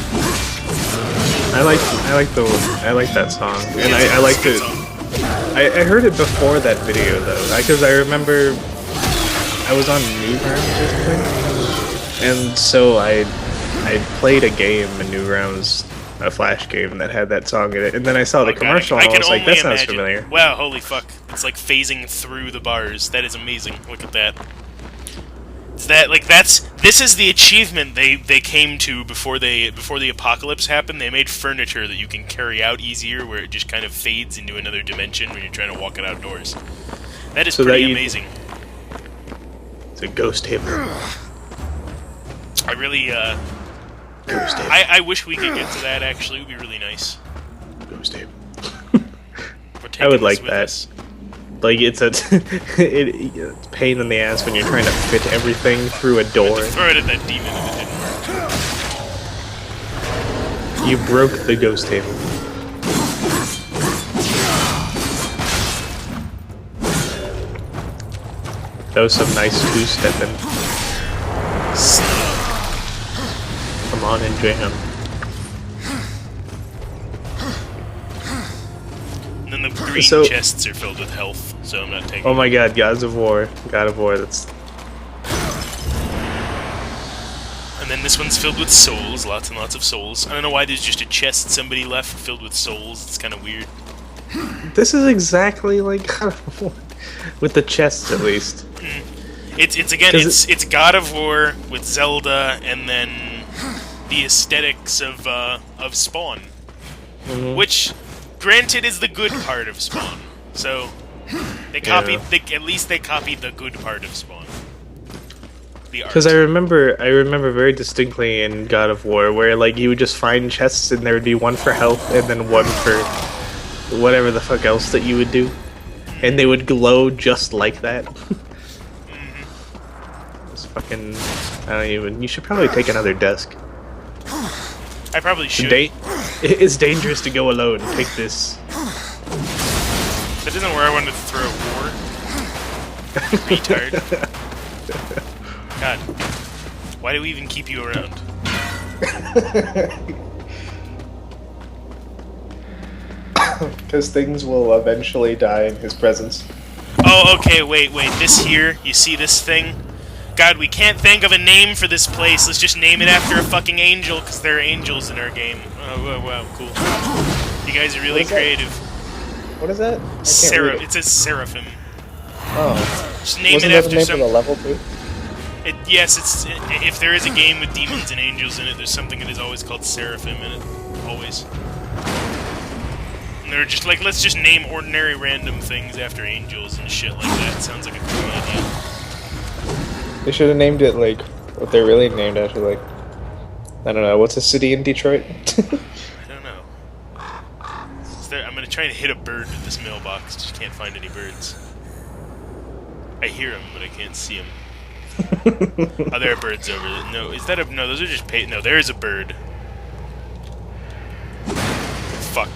I like that song. And Yeah, I liked it's a it. good song. I heard it before that video though, because I remember I was on Newgrounds or something, and so I played a game in Newgrounds, a Flash game that had that song in it, and then I saw the commercial and I was like, that sounds familiar. Wow, holy fuck. It's like phasing through the bars. That is amazing. Look at that. This is the achievement they came to before the apocalypse happened. They made furniture that you can carry out easier, where it just kind of fades into another dimension when you're trying to walk it outdoors. That is pretty amazing. It's a ghost table. I really Ghost table. I wish we could get to that. Actually, it would be really nice. Ghost table. I would like that. Like, it's it's a pain in the ass when you're trying to fit everything through a door. Throw it at that demon and it didn't work. You broke the ghost table. That was some nice two-stepping. Come on and jam. And then the green chests are filled with health, so I'm not taking. Oh my god, God of War, that's... And then this one's filled with souls, lots and lots of souls. I don't know why there's just a chest somebody left filled with souls, it's kind of weird. This is exactly like with the chests, at least. It's again, 'Cause it's God of War with Zelda, and then the aesthetics of Spawn, which, granted, is the good part of Spawn. So they copied, at least they copied the good part of Spawn. The art. Because I remember very distinctly in God of War where like you would just find chests and there would be one for health and then one for whatever the fuck else that you would do, and they would glow just like that. It's fucking. I don't even. You should probably take another desk. I probably should. It's dangerous to go alone. Take this. That isn't where I wanted to throw a war. Retard. God. Why do we even keep you around? Because things will eventually die in his presence. Oh, okay, wait. This here, you see this thing? God, we can't think of a name for this place. Let's just name it after a fucking angel, because there are angels in our game. Oh, wow, cool. You guys are really creative. What is that? It says Seraphim. Oh. Just name Wasn't it that after the name some... for the level too? Yes, if there is a game with demons and angels in it, there's something that is always called Seraphim in it. Always. And they're just like, let's just name ordinary random things after angels and shit like that. Sounds like a cool idea. They should have named it like what they're really named after, like I don't know, what's a city in Detroit? I don't know. I'm gonna try and hit a bird with this mailbox, just can't find any birds. I hear them, but I can't see them. Oh, there are birds over there. No, is that a... No, those are just no, there is a bird. Fuck.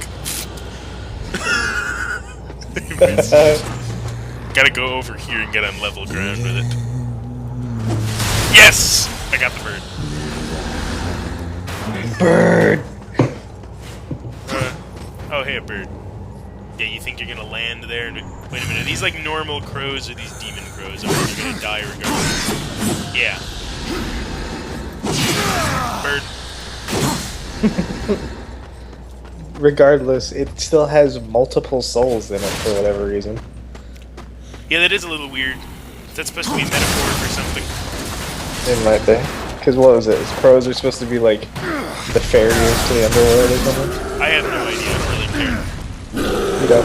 Gotta go over here and get on level ground with it. Yes! I got the bird. Bird! Oh, hey, a bird. Yeah, you think you're gonna land there? And wait a minute, are these like normal crows or these demon crows? I think you're gonna die regardless. Yeah. Bird. Regardless, it still has multiple souls in it for whatever reason. Yeah, that is a little weird. Is that supposed to be a metaphor for something? It might be. Because what was it? Crows are supposed to be like the farriers to the underworld or something? I have no idea, I don't really care. You know?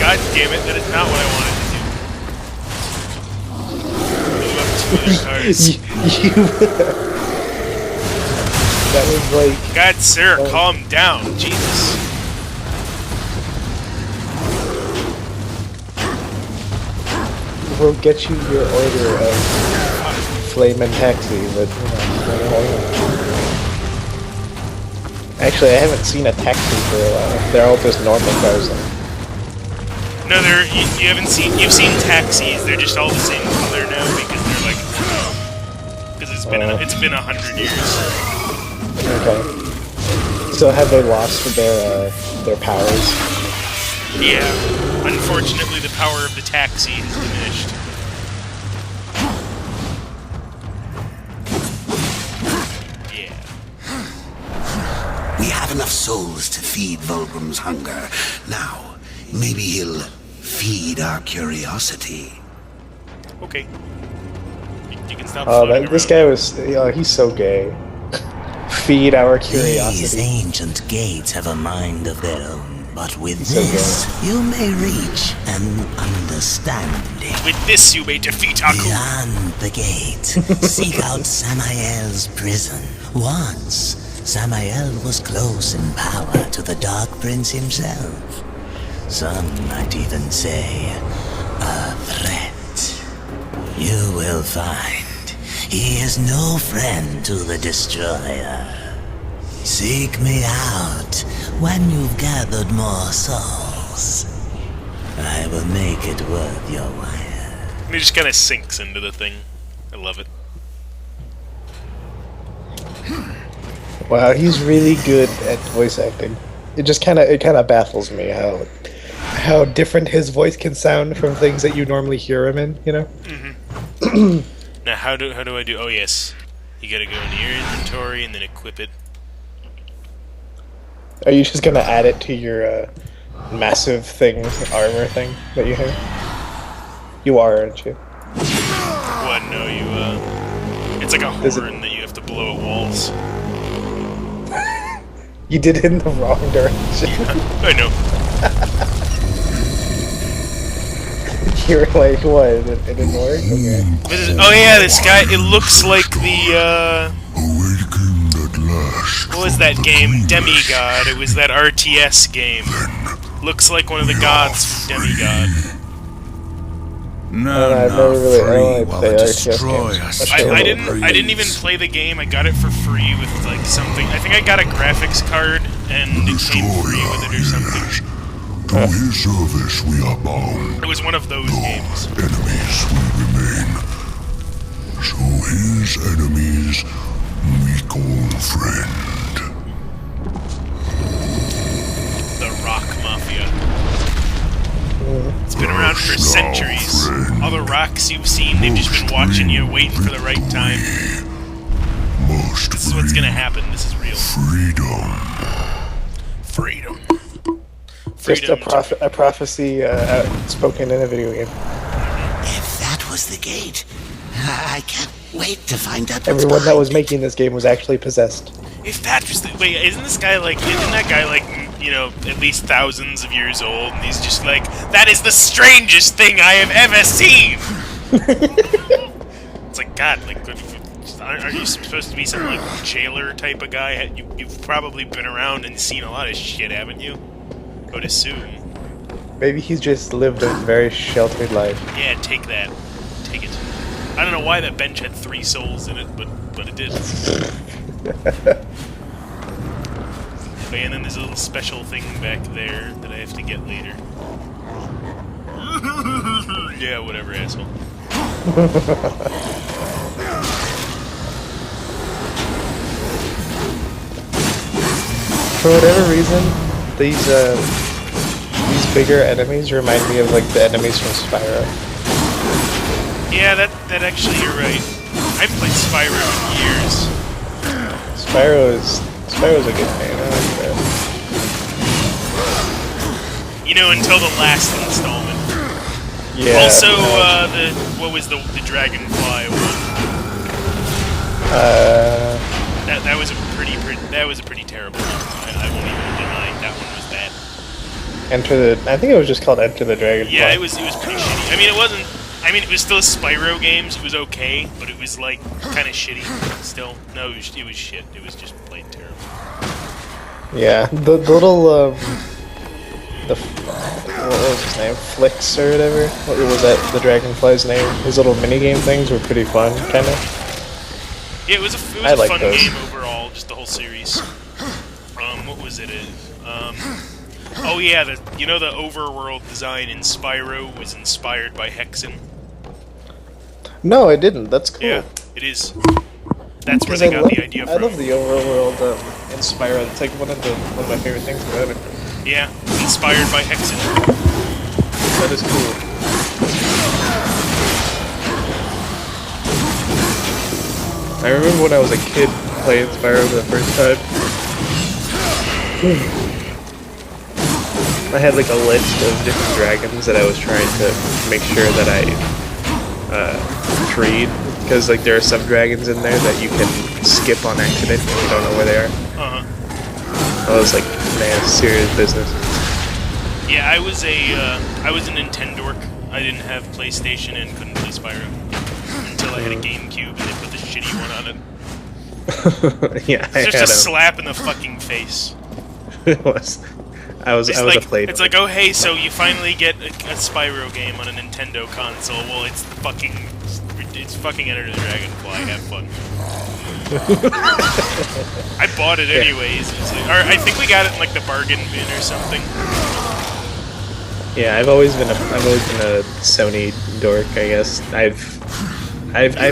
God damn it, that is not what I wanted to do. Blew up 2 other cars. That was like... God, Sarah, calm down. Jesus. We'll get you your order of flame and taxi, but actually, I haven't seen a taxi for a while. They're all just normal cars. No, you haven't seen... You've seen taxis. They're just all the same color now because they're like... Because it's been 100 years. Okay. So have they lost their powers? Yeah. Unfortunately, the power of the taxi has diminished. Yeah. We have enough souls to feed Volgrim's hunger. Now, maybe he'll feed our curiosity. Okay. You can stop floating this around. guy was... he's so gay. Feed our These curiosity. ancient gates have a mind of their own, but with this, you may reach an understanding. With this, you may defeat Aku. Beyond the gate, seek out Samael's prison. Once, Samael was close in power to the Dark Prince himself. Some might even say, a threat. You will find he is no friend to the Destroyer. Seek me out when you've gathered more souls. I will make it worth your while. And he just kind of sinks into the thing. I love it. Wow, he's really good at voice acting. It just kind of baffles me how different his voice can sound from things that you normally hear him in. You know. Mm-hmm. Now, how do I do? Oh yes, you gotta go into your inventory and then equip it. Are you just gonna add it to your massive thing, armor thing that you have? You are, aren't you? What? No, you, it's like a horn that you have to blow at walls. You did it in the wrong direction. Yeah, I know. You were like, what? It didn't work? Okay. Oh yeah, this guy, it looks like the, Awakened at last. what was that game? Demigod. It was that RTS game. Looks like one of the gods from Demigod. None I've never are really- I free don't like while the RTS destroy games. us. That's I terrible. didn't even play the game. I got it for free with like something. I think I got a graphics card and it came free with it or something. To his service we are bound. It was one of those games. Enemies we remain. So his enemies we call friend. The Rock Mafia. It's been around for centuries. All the rocks you've seen, they've just been watching you, waiting for the right time. Most This is what's gonna happen. This is real. freedom. Freedom. Just a, Freedom. a prophecy spoken in a video game. If that was the gate, I can't wait to find out what's Everyone that was behind it. making this game was actually possessed. If that was the, wait, isn't that guy like, you know, at least thousands of years old, and he's just like, that is the strangest thing I have ever seen! It's like, God, like, aren't you supposed to be some, like, jailer type of guy? You've probably been around and seen a lot of shit, haven't you? I would assume. Maybe he's just lived a very sheltered life. Yeah, take that. Take it. I don't know why that bench had 3 souls in it, but it did. Okay, and then there's a little special thing back there that I have to get later. Yeah, whatever, asshole. For whatever reason, these bigger enemies remind me of like the enemies from Spyro. Yeah, that actually, you're right. I've played Spyro in years. Spyro's a good game. I like that. You know, until the last installment. Yeah. Also, what was the Dragonfly one? That was a pretty terrible one. I won't even deny that one was bad. I think it was just called Enter the Dragonfly. Yeah, it was pretty shitty. It was still a Spyro games. It was okay, but it was like kind of shitty. Still, no, it was shit. It was just plain terrible. Yeah, the little what was his name? Flicks or whatever. What was that? The Dragonfly's name? His little minigame things were pretty fun, kind of. Yeah, it was a like fun those. game overall, just the whole series. What was it? Oh yeah, the overworld design in Spyro was inspired by Hexen. No, I didn't. That's cool. Yeah, it is. That's where 'Cause they got the idea I from. love the overworld in Spyro. It's like one of my favorite things about it. Yeah, inspired by Hexen. That is cool. I remember when I was a kid playing Spyro for the first time. I had like a list of different dragons that I was trying to make sure that I freed, because like there are some dragons in there that you can skip on accident and you don't know where they are. Uh-huh. I was like, man, serious business. Yeah, I was a Nintendork. I didn't have PlayStation and couldn't play Spyro until I had a GameCube and they put the shitty one on it. Yeah, It's just a slap in the fucking face. It was. I was It's afraid. it's like, oh hey, so you finally get a Spyro game on a Nintendo console. Well, it's fucking Enter the Dragonfly. Have fun. I bought it anyways. Or I think we got it in like the bargain bin or something. Yeah, I've always been a Sony dork, I guess. I've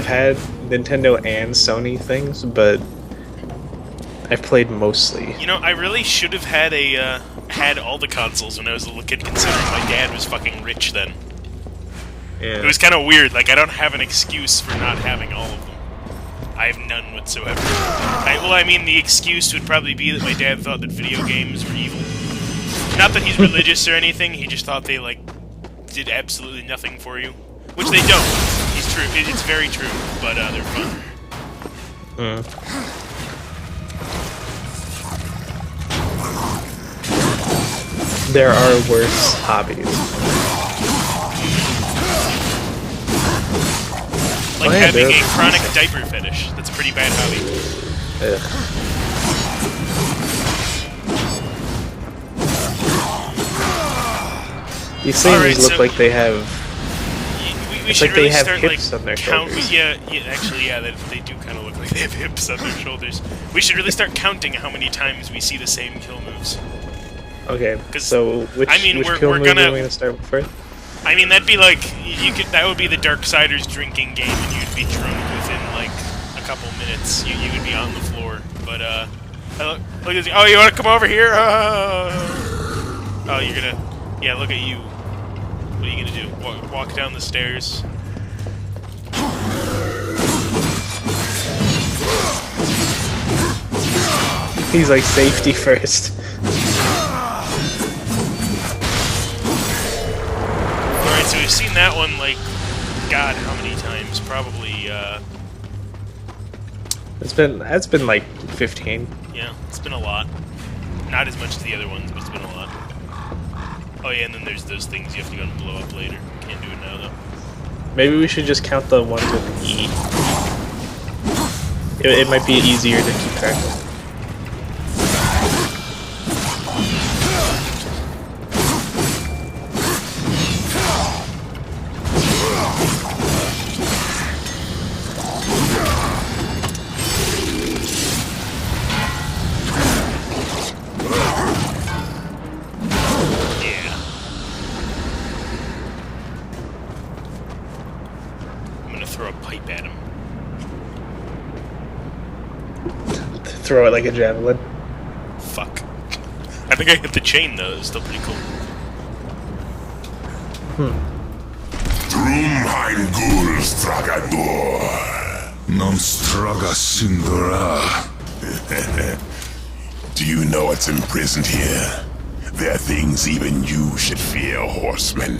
had Nintendo and Sony things, but I've played mostly. You know, I really should have had had all the consoles when I was a little kid, considering my dad was fucking rich then. Yeah. It was kind of weird. Like, I don't have an excuse for not having all of them. I have none whatsoever. The excuse would probably be that my dad thought that video games were evil. not that he's religious or anything. He just thought they like did absolutely nothing for you, which they don't. He's true. It's very true, but they're fun. There are worse hobbies. Like yeah, having a dude. chronic diaper fetish. That's a pretty bad hobby. Ugh. These things Alright, look so- like they have. We It's should like they really have start hips like on their count. shoulders. Yeah, actually, yeah, they do kind of look like they have hips on their shoulders. We should really start counting how many times we see the same kill moves. Okay, 'Cause, so which, I mean, which we're kill move gonna- are we gonna start with first? I mean, that'd be like you could. That would be the Darksiders drinking game, and you'd be drunk within like a couple minutes. You would be on the floor. But look at oh, you want to come over here? Oh, you're gonna. Yeah, look at you. What are you gonna do? Walk down the stairs. He's like safety first. Alright, so we've seen that one like, God, how many times? Probably, That's been like 15. yeah, it's been a lot. Not as much as the other ones, but it's been a lot. Oh yeah, and then there's those things you have to go and blow up later. Can't do it now, though. Maybe we should just count the ones with E. It might be easier to keep track of. Yeah. I'm gonna throw a pipe at him. Throw it like a javelin. Fuck. I think I hit the chain, though. It's still pretty cool. Drumheimgul Stragador. Non straga sindura. Do you know what's imprisoned here? There are things even you should fear, horseman.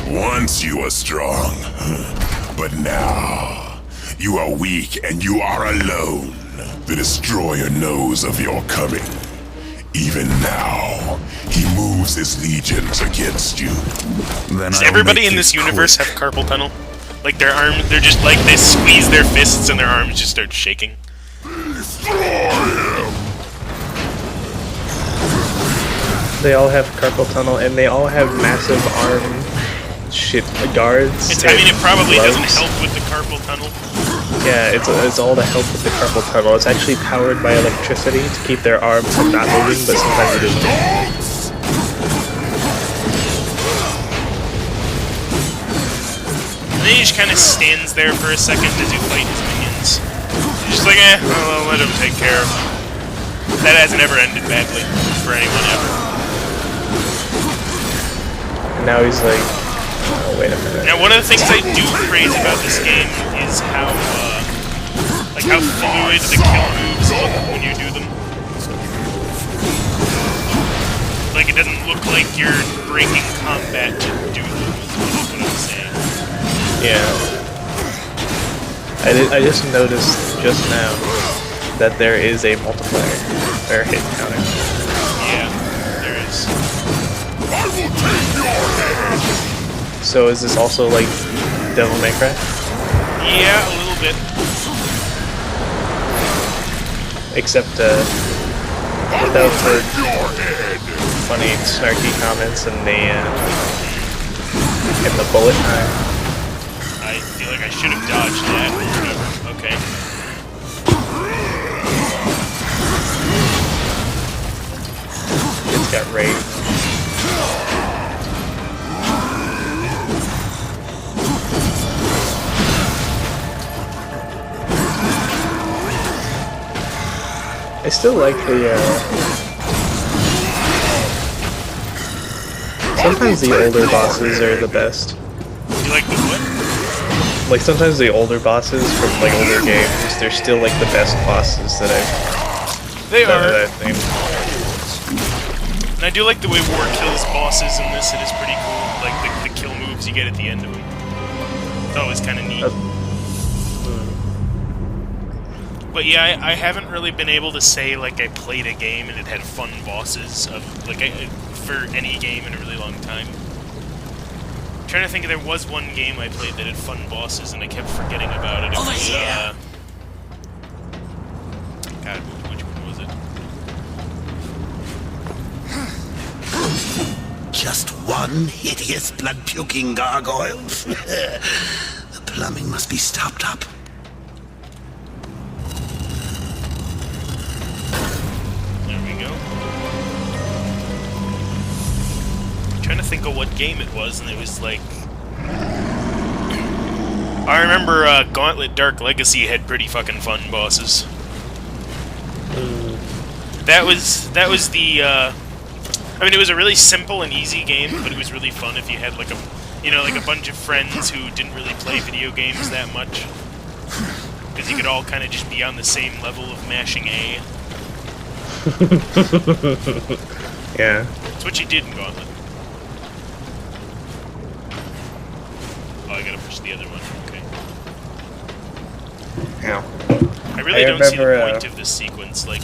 Once you were strong, but now you are weak and you are alone. The destroyer knows of your coming. Even now, he moves his legions against you. Then Does I'll everybody make in this it universe quick. have carpal tunnel? Like their arms, they're just like, they squeeze their fists and their arms just start shaking. They all have carpal tunnel and they all have massive arm guards. I mean, it probably gloves. doesn't help with the carpal tunnel. Yeah, it's all to help with the carpal tunnel. It's actually powered by electricity to keep their arms from not moving, but sometimes it isn't. And then he just kind of stands there for a second as you fight his minions. He's just like, I'll let him take care of him. That hasn't ever ended badly for anyone ever. And now he's like, oh, wait a minute. Now, one of the things I do praise about this game is how, like how fluid the kill moves look when you do them. Like, it doesn't look like you're breaking combat to do them, is what I'm saying. Yeah. I just noticed just now that there is a multiplier, or hit counter. Yeah, there is. I will take your head! So is this also like Devil May Cry? Yeah, a little bit. Except without the funny, snarky comments and the bullet time. I feel like I should have dodged that, but whatever. Okay. It's got rage. I still like the, sometimes the older bosses are the best. You like the what? Like, sometimes the older bosses from, like, older games, they're still, like, the best bosses that They I've are. named. And I do like the way War kills bosses in this. It is pretty cool. Like the kill moves you get at the end of them. It's always kind of neat. But yeah, I haven't really been able to say like I played a game and it had fun bosses of like for any game in a really long time. I'm trying to think if there was one game I played that had fun bosses and I kept forgetting about it. It was God, which one was it? Just one hideous blood-puking gargoyle. The plumbing must be stopped up. There we go. I'm trying to think of what game it was, and it was like... I remember Gauntlet Dark Legacy had pretty fucking fun bosses. That was the, I mean, it was a really simple and easy game, but it was really fun if you had, like, like a bunch of friends who didn't really play video games that much. Because you could all kind of just be on the same level of mashing A. Yeah. That's what you did in Gauntlet. Oh, I gotta push the other one. Okay. Ow. I really don't see the point of this sequence. Like,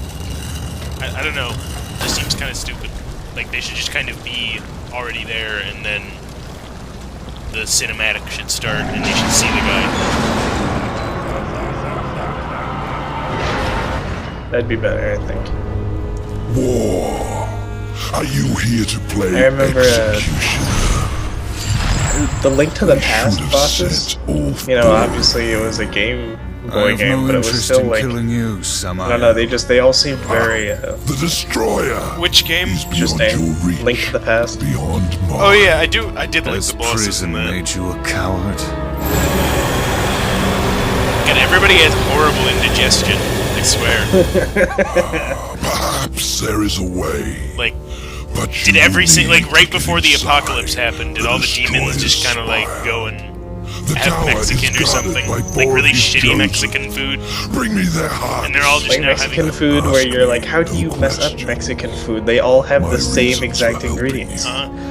I don't know. It just seems kind of stupid. Like, they should just kind of be already there, and then the cinematic should start, and you should see the guy. That'd be better, I think. War. Are you here to play I remember executioner? the Link to the I Past should have bosses. set off You know, board. obviously it was a Game I Boy have game, no but it was interest still in like... killing you, Samael. No, they all seemed very, The destroyer. Which game? is just beyond your reach. Link to the Past. Beyond mine. Oh yeah, I did like Has the bosses in prison that. made you a coward? And everybody has horrible indigestion, I swear. Perhaps there is a way. Like, But did you every need like right to before the get apocalypse inside happened, did all the demons just kind of like go and The have tower Mexican is or guarded something? by Like four really of his shitty chosen. Mexican food? Bring me their hearts. And they're all just Like now Mexican having... food where you're like, how do you mess up Mexican food? They all have the same exact ingredients.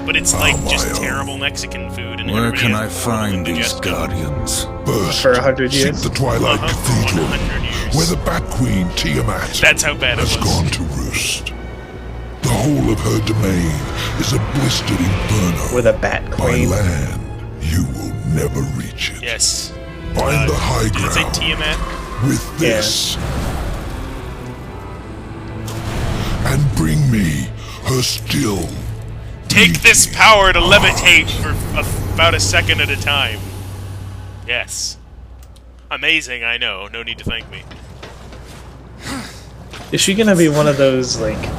But it's like just terrible Mexican food, and Where everybody can has I horrible find these indigestion. guardians? First, For 100 years? seek the Twilight For Cathedral, 100 years. where the Bat Queen Tiamat That's how bad it has was. gone to roost. The whole of her domain is a blistered inferno. With a Bat By Queen. land, you will never reach it. Yes. Find the high Did it say ground Tiamat? with this. And bring me her still. Take this power to levitate for about a second at a time. Yes. Amazing, I know. No need to thank me. Is she gonna be one of those, like,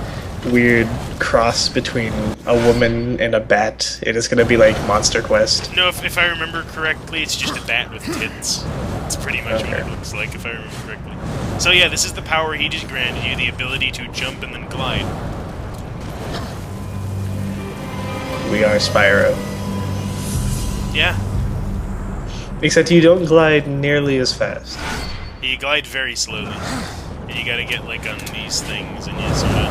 weird cross between a woman and a bat? It is gonna be like Monster Quest. No, if I remember correctly, it's just a bat with tits. It's pretty much what it looks like, if I remember correctly. So yeah, this is the power he just granted you, the ability to jump and then glide. We are Spyro. Yeah. Except you don't glide nearly as fast. You glide very slowly. And you gotta get, like, on these things, and you sorta...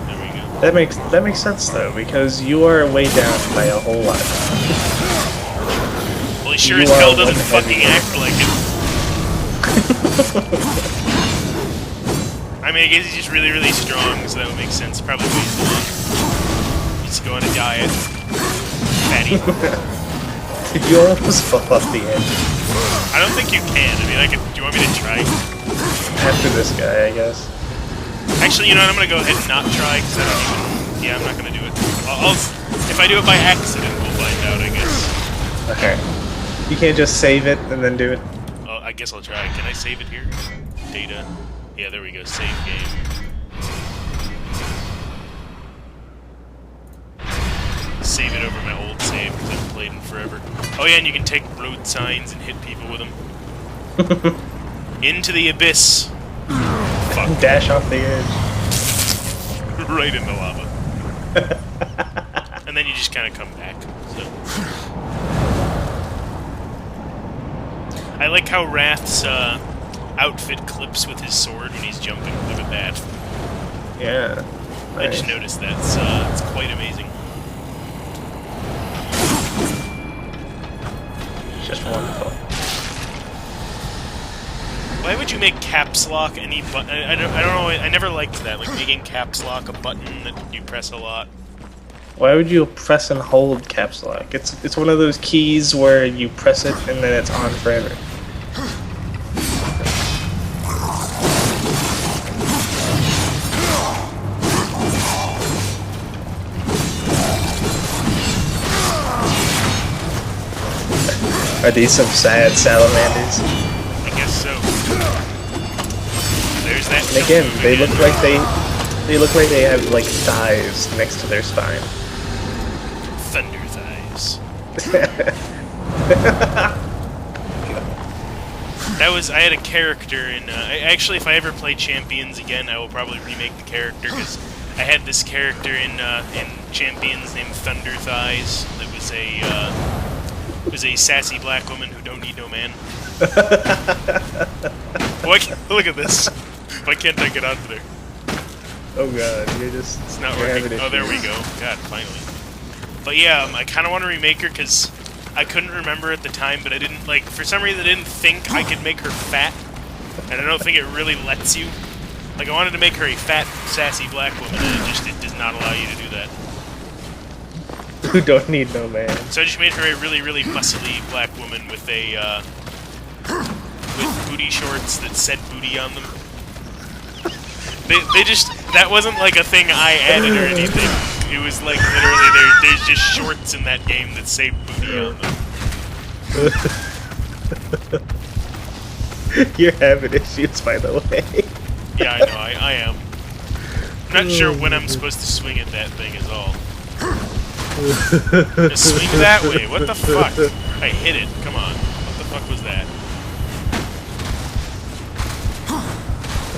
There we go. That makes sense though, because you are way down by a whole lot. Well, he sure You as are hell doesn't one fucking heavy- act like it. I mean, I guess he's just really, really strong, so that would make sense. Probably weighs a lot. Needs to go on a diet. Fatty. Did you almost fall off the edge? I don't think you can. I mean, do you want me to try? After this guy, I guess. Actually, you know what? I'm gonna go ahead and not try, because I don't even... Yeah, I'm not gonna do it. If I do it by accident, we'll find out, I guess. Okay. You can't just save it and then do it? Oh, I guess I'll try. Can I save it here? Data. Yeah, there we go. Save game. Save it over my old save, because I haven't played in forever. Oh yeah, and you can take road signs and hit people with them. Into the abyss. Fuck. Dash off the edge. Right in the lava. And then you just kind of come back. So. I like how Wrath's outfit clips with his sword when he's jumping. Look at that. Yeah. I just noticed that. It's quite amazing. Just wonderful. Why would you make caps lock any button? I don't know. I never liked that. Like making caps lock a button that you press a lot. Why would you press and hold caps lock? It's one of those keys where you press it and then it's on forever. Are these some sad salamanders? I guess so. There's that. And again, they look like they have like thighs next to their spine. Thunder thighs. I had a character in. Actually, if I ever play Champions again, I will probably remake the character because I had this character in Champions named Thunder Thighs. That was a sassy black woman who don't need no man. Look at this. Why can't I get onto there? Oh god, it's not working. Oh, there we go. God, finally. But yeah, I kind of want to remake her because I couldn't remember at the time, but I didn't, like, for some reason I didn't think I could make her fat. And I don't think it really lets you. Like, I wanted to make her a fat, sassy black woman, and it does not allow you to do that. Who don't need no man. So I just made her a really, really muscly black woman with with booty shorts that said booty on them. They just, that wasn't like a thing I added or anything. It was like literally there's just shorts in that game that say booty on them. You're having issues, by the way. Yeah, I know, I am. I'm not sure when I'm supposed to swing at that thing is all. Just swing that way. What the fuck? I hit it. Come on. What the fuck was that?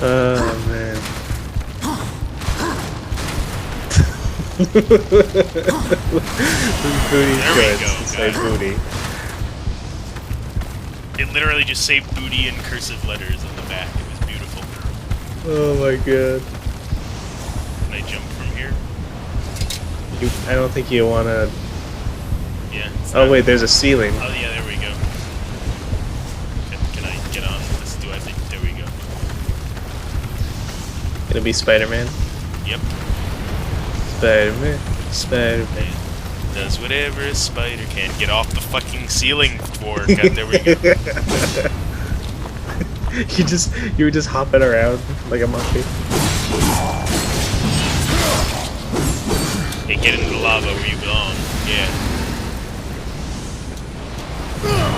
Oh man. Booty There we go. say booty. It literally just said booty in cursive letters on the back. It was beautiful. Oh my god. Can I jump from here? I don't think you wanna. Yeah. Oh wait, there's a ceiling. Oh yeah, there we go. Can I get on? Do I think? There we go. Gonna be Spider-Man. Yep. Spider-Man. Spider-Man. Does whatever a spider can. Get off the fucking ceiling for. God, there we go. You were just hopping around like a monkey. Hey, get into the lava where you belong. Yeah.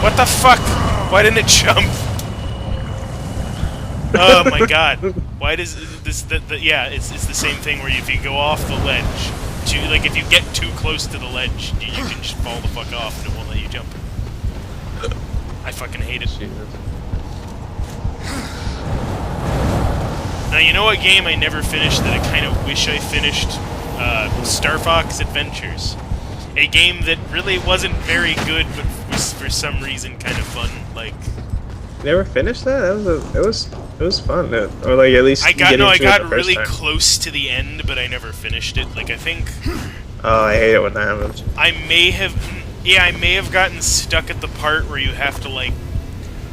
What the fuck? Why didn't it jump? Oh my god. Why does this... yeah, it's the same thing where if you go off the ledge, like if you get too close to the ledge, you can just fall the fuck off and it won't let you jump. I fucking hate it. Jesus. Now, you know what game I never finished that I kind of wish I finished? Star Fox Adventures. A game that really wasn't very good, but was for some reason kind of fun. Like, You never finished that? It was fun. Or like at least I got really really time. close to the end, but I never finished it. Like, I think Oh, I hate it when that happens. I may have gotten stuck at the part where you have to, like,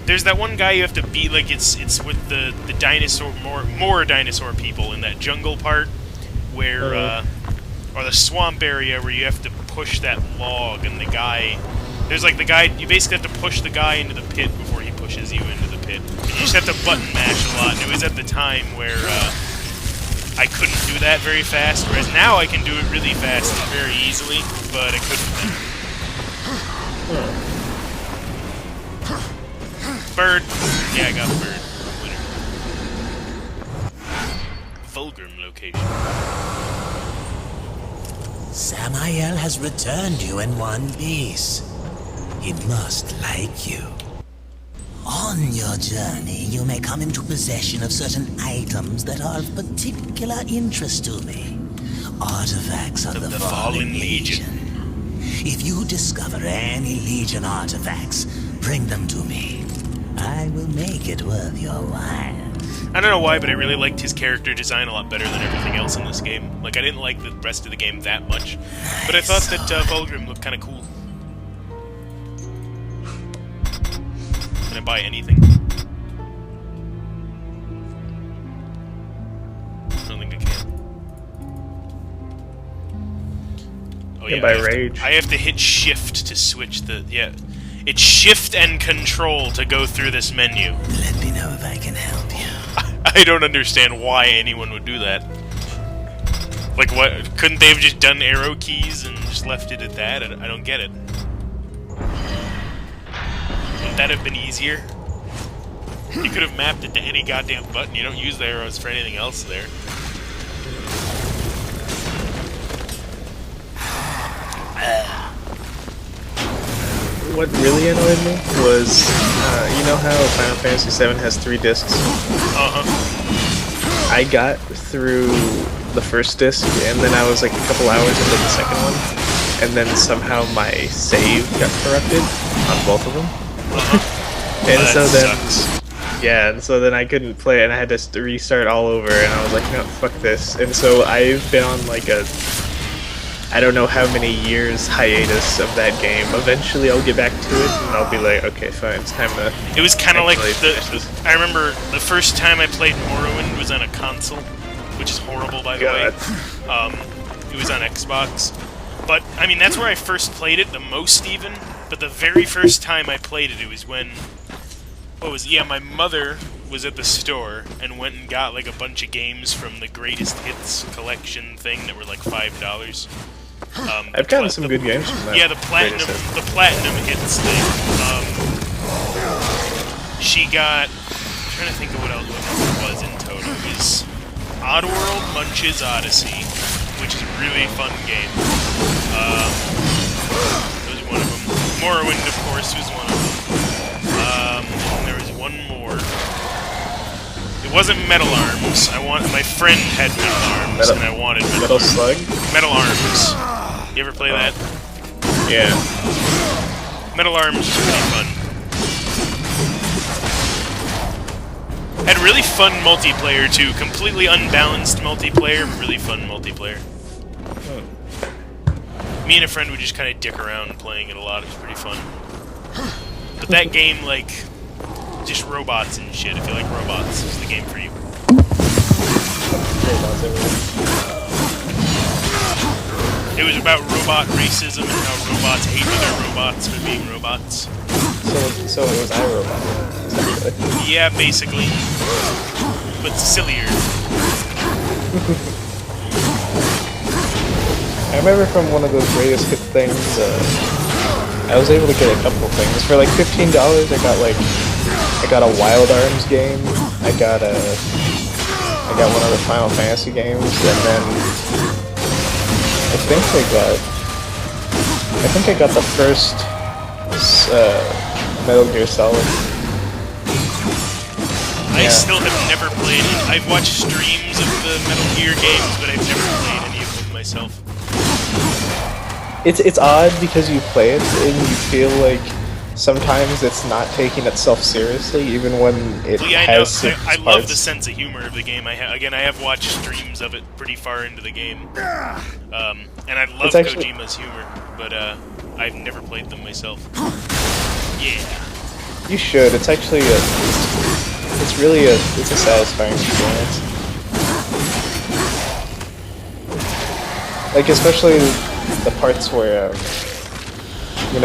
there's that one guy you have to beat, like, it's with the dinosaur, more dinosaur people in that jungle part, where, or the swamp area where you have to push that log, and there's like the guy, you basically have to push the guy into the pit before he pushes you into the pit. And you just have to button mash a lot, and it was at the time where, I couldn't do that very fast, whereas now I can do it really fast and very easily, but I couldn't then. Bird. Yeah, I got bird. Winner. Fulgrim location. Samael has returned you in one piece. He must like you. On your journey, you may come into possession of certain items that are of particular interest to me. Artifacts of the Fallen Legion. If you discover any Legion artifacts, bring them to me. I will make it worth your while. I don't know why, but I really liked his character design a lot better than everything else in this game. Like, I didn't like the rest of the game that much, but I thought that Vulgrim looked kind of cool. Can I buy anything? I don't think I can. Oh yeah, by rage. I have to hit shift to switch the... Yeah. It's shift and control to go through this menu. Let me know if I can help you. I don't understand why anyone would do that. Like, what? Couldn't they have just done arrow keys and just left it at that? I don't get it. Wouldn't that have been easier? You could have mapped it to any goddamn button. You don't use the arrows for anything else there. What really annoyed me was, you know how Final Fantasy VII has 3 discs? Uh-huh. I got through the first disc, and then I was like a couple hours into the second one, and then somehow my save got corrupted on both of them. And so then, sucks. yeah, and so then I couldn't play it, and I had to restart all over, and I was like, no, fuck this. And so I've been on like a, I don't know how many years hiatus of that game. Eventually I'll get back to it, and I'll be like, okay, fine, it's time to... It was kind of like actually finish this. I remember the first time I played Morrowind was on a console, which is horrible, by the way. It was on Xbox. But, I mean, that's where I first played it, the most even. But the very first time I played it, it was when... my mother was at the store and went and got like a bunch of games from the Greatest Hits collection thing that were like $5. I've gotten some good games from that. Yeah, the platinum hits thing. She got... I'm trying to think of what else it was in total. It was Oddworld Munch's Odyssey, which is a really fun game. It was one of them. Morrowind, of course, was one of them. And there was one more. It wasn't Metal Arms. My friend had Metal Arms, and I wanted Metal Arms. Slug? Metal Arms. You ever play that? Yeah. Metal Arms was pretty fun. Had really fun multiplayer, too. Completely unbalanced multiplayer, really fun multiplayer. Me and a friend would just kind of dick around playing it a lot. It was pretty fun. But that game, like, just robots and shit. I feel like robots is the game for you. It was about robot racism and how robots hate other robots for being robots. So it was iRobot, essentially. Yeah, basically. But sillier. I remember from one of those greatest hit things, I was able to get a couple things. For like $15, I got a Wild Arms game, I got one of the Final Fantasy games, and then I think I got the first Metal Gear Solid. I still have never played it. I've watched streams of the Metal Gear games, but I've never played any of them myself. It's odd because you play it and you feel like sometimes it's not taking itself seriously, even when it has serious I love parts. the sense of humor of the game. I have watched streams of it pretty far into the game, and I love Kojima's humor, but I've never played them myself. Yeah, you should. It's actually it's a satisfying experience. Like especially the parts where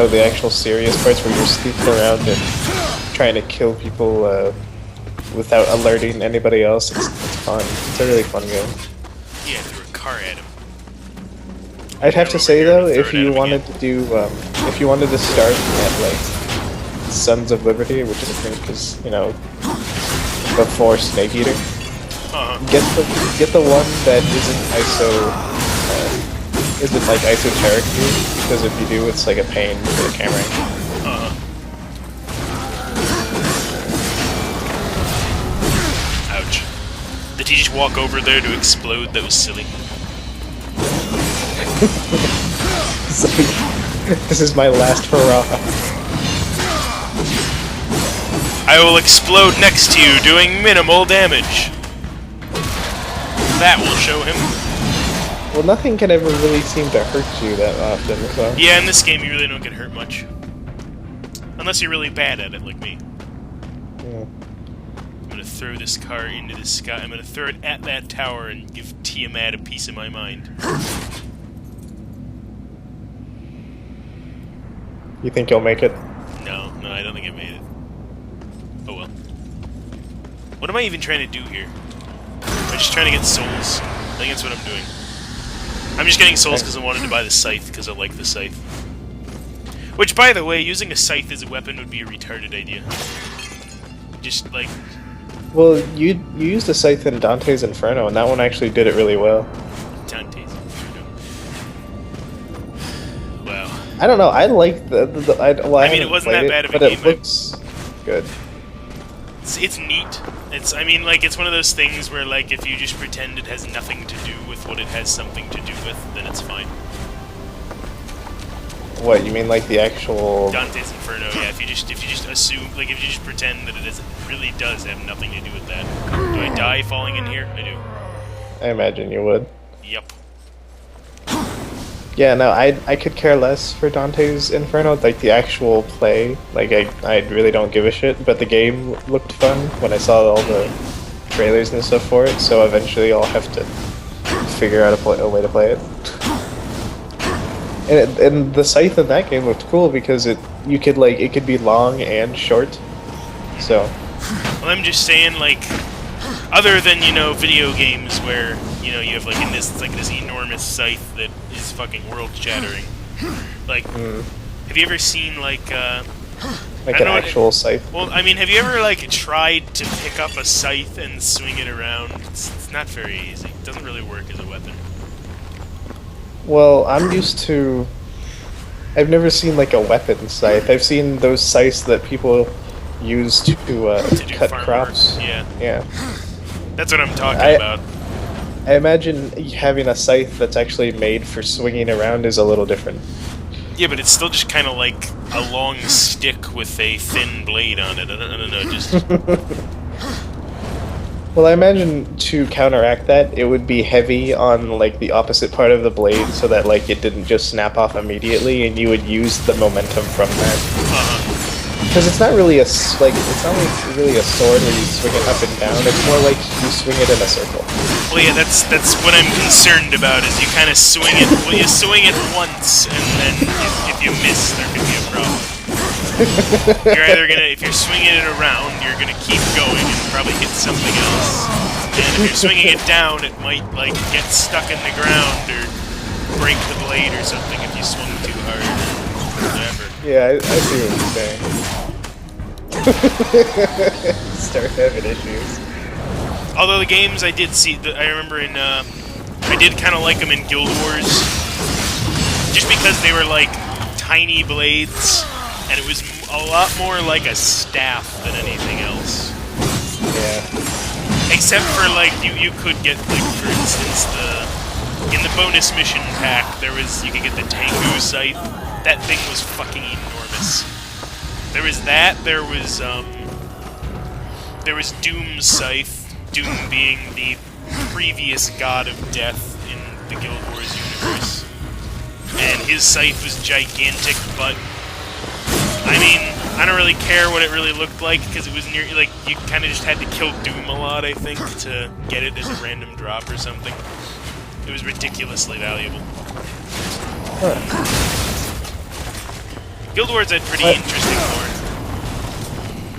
the actual serious parts where you're sneaking around and trying to kill people without alerting anybody else. It's fun. It's a really fun game. Yeah, threw a car at him. I'd have to say though, if you wanted to start at like Sons of Liberty, which I think is before Snake Eater, get the one that isn't like esoteric to you, because if you do, it's like a pain for the camera. Ouch. Did he just walk over there to explode? That was silly. It's like, this is my last hurrah. I will explode next to you, doing minimal damage. That will show him. Well, nothing can ever really seem to hurt you that often, so... Yeah, in this game you really don't get hurt much. Unless you're really bad at it, like me. Yeah. I'm gonna throw this car into the sky. I'm gonna throw it at that tower and give Tiamat a piece of my mind. You think you'll make it? No, I don't think I made it. Oh well. What am I even trying to do here? Am I just trying to get souls? I think that's what I'm doing. I'm just getting souls because I wanted to buy the scythe, because I like the scythe. Which, by the way, using a scythe as a weapon would be a retarded idea. Just, like... Well, you used a scythe in Dante's Inferno, and that one actually did it really well. Dante's Inferno. Wow. I don't know, I like the I mean, it wasn't that bad of a but game, it looks good. It's neat. I mean, like, it's one of those things where, like, if you just pretend it has nothing to do with what it has something to do with, then it's fine. What, you mean like the actual... Dante's Inferno, yeah, if you just assume, like, if you just pretend that it really does have nothing to do with that. Do I die falling in here? I do. I imagine you would. Yep. Yeah, no, I could care less for Dante's Inferno, like the actual play. Like, I really don't give a shit, but the game looked fun when I saw all the trailers and stuff for it, so eventually I'll have to figure out a way to play it. And the scythe in that game looked cool because it could be long and short, so... Well, I'm just saying, like, other than, you know, video games where, you know, you have, like, this enormous scythe that is fucking world-shattering. Like, have you ever seen, like, like an actual scythe? Well, I mean, have you ever, like, tried to pick up a scythe and swing it around? It's not very easy. It doesn't really work as a weapon. Well, I'm used to... I've never seen, like, a weapon scythe. I've seen those scythes that people use to cut crops. Yeah. Yeah. That's what I'm talking about. I imagine having a scythe that's actually made for swinging around is a little different. Yeah, but it's still just kind of like a long stick with a thin blade on it. I don't know, just... Well, I imagine to counteract that, it would be heavy on, like, the opposite part of the blade so that, like, it didn't just snap off immediately, and you would use the momentum from that. Because it's not really it's not like really a sword where you swing it up and down, it's more like you swing it in a circle. Well, yeah, that's what I'm concerned about, is you kind of swing it, well, you swing it once, and then if you miss, there could be a problem. You're either gonna, if you're swinging it around, you're gonna keep going and probably hit something else. And if you're swinging it down, it might, like, get stuck in the ground or break the blade or something if you swung too hard or whatever. Yeah, I see what you're saying. Start having issues. Although the games I did see, I remember in, I did kind of like them in Guild Wars, just because they were, like, tiny blades. And it was a lot more like a staff than anything else. Yeah. Except for, like, you could get, like, for instance, in the bonus mission pack, you could get the Tengu scythe. That thing was fucking enormous. There was that, there was Doom's scythe, Doom being the previous god of death in the Guild Wars universe. And his scythe was gigantic, but I mean, I don't really care what it really looked like, because it was near, like, you kind of just had to kill Doom a lot, I think, to get it as a random drop or something. It was ridiculously valuable. Huh. Guild Wars had pretty interesting lore.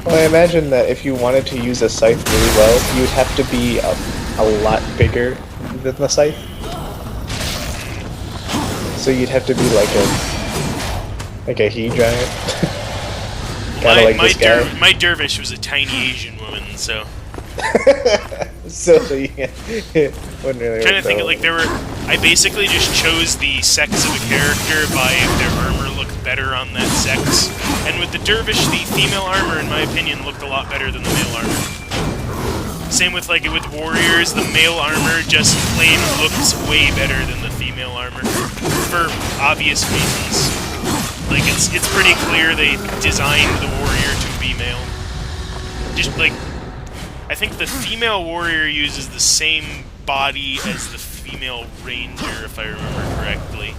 Well, I imagine that if you wanted to use a scythe really well, you would have to be a lot bigger than the scythe. So you'd have to be like a he-giant. My dervish was a tiny Asian woman, so... So, yeah. Wouldn't really I'm trying to think of, like, I basically just chose the sex of a character by if their armor looked better on that sex. And with the dervish, the female armor, in my opinion, looked a lot better than the male armor. Same with, like, with warriors, the male armor just plain looks way better than the female armor. For obvious reasons. Like, it's pretty clear they designed the warrior to be male. just like, I think the female warrior uses the same body as the female ranger, if I remember correctly.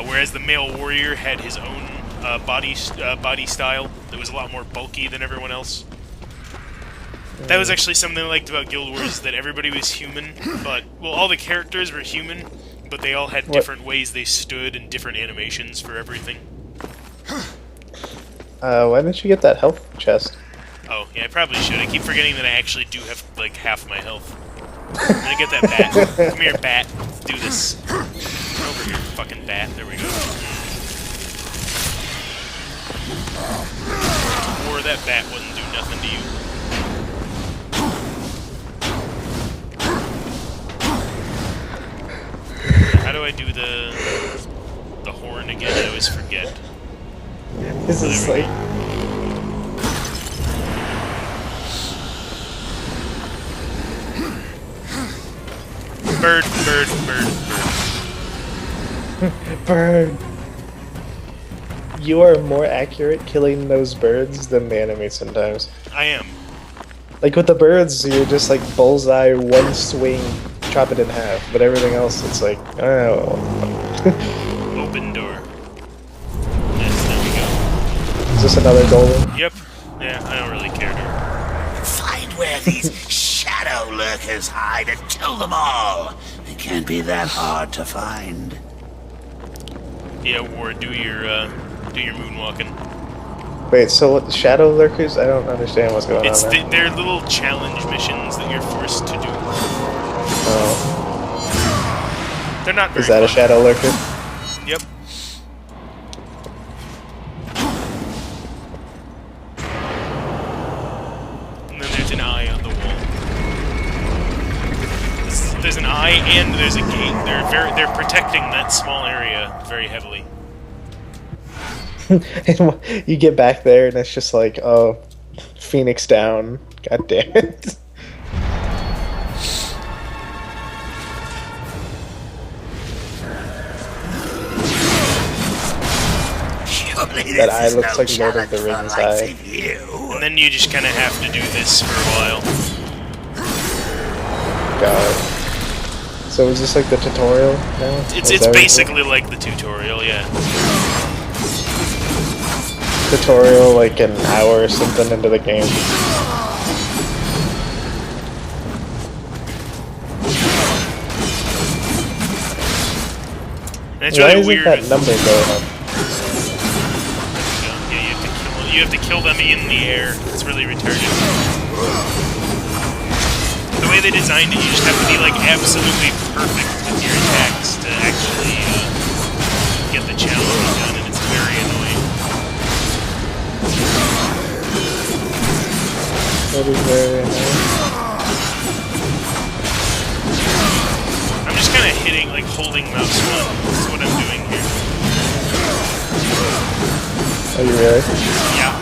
Whereas the male warrior had his own body style that was a lot more bulky than everyone else. That was actually something I liked about Guild Wars, that everybody was human, but, well, all the characters were human, but they all had different ways they stood and different animations for everything. Why didn't you get that health chest? Oh, yeah, I probably should. I keep forgetting that I actually do have, like, half my health. I'm gonna get that bat. Come here, bat. Let's do this. Over here, fucking bat. There we go. Or that bat wouldn't do nothing to you. How do I do the horn again? I always forget. This is like... Bird, bird, bird, bird. Bird! You are more accurate killing those birds than the enemy sometimes. I am. Like with the birds, you're just like bullseye, one swing, chop it in half. But everything else, it's like, oh. Open door. Yes, there we go. Is this another golem? Yep. Yeah, I don't really care. Find where these shadow lurkers hide and kill them all. It can't be that hard to find. Yeah, Ward, do your moonwalking. Wait, so what, shadow lurkers? I don't understand what's going on there. They're little challenge missions that you're forced to do. Oh. They're not very Is that a fun. shadow lurker? Yep. And then there's an eye on the wall. There's an eye and there's a gate. They're protecting that small area very heavily. You get back there and it's just like, oh, Phoenix down. God damn it. That eye looks like Lord of the Rings eye. And then you just kind of have to do this for a while. God. So is this like the tutorial now? It's basically like the tutorial, yeah. Tutorial like an hour or something into the game. And it's Why really isn't weird. that number going up? Yeah, you have to kill them in the air. It's really retarded. The way they designed it, you just have to be like absolutely perfect with your attacks to actually get the challenge done, and it's very annoying. That is very annoying. I'm just kind of hitting, like holding mouse 1. That's what I'm doing here. Are you really? Yeah.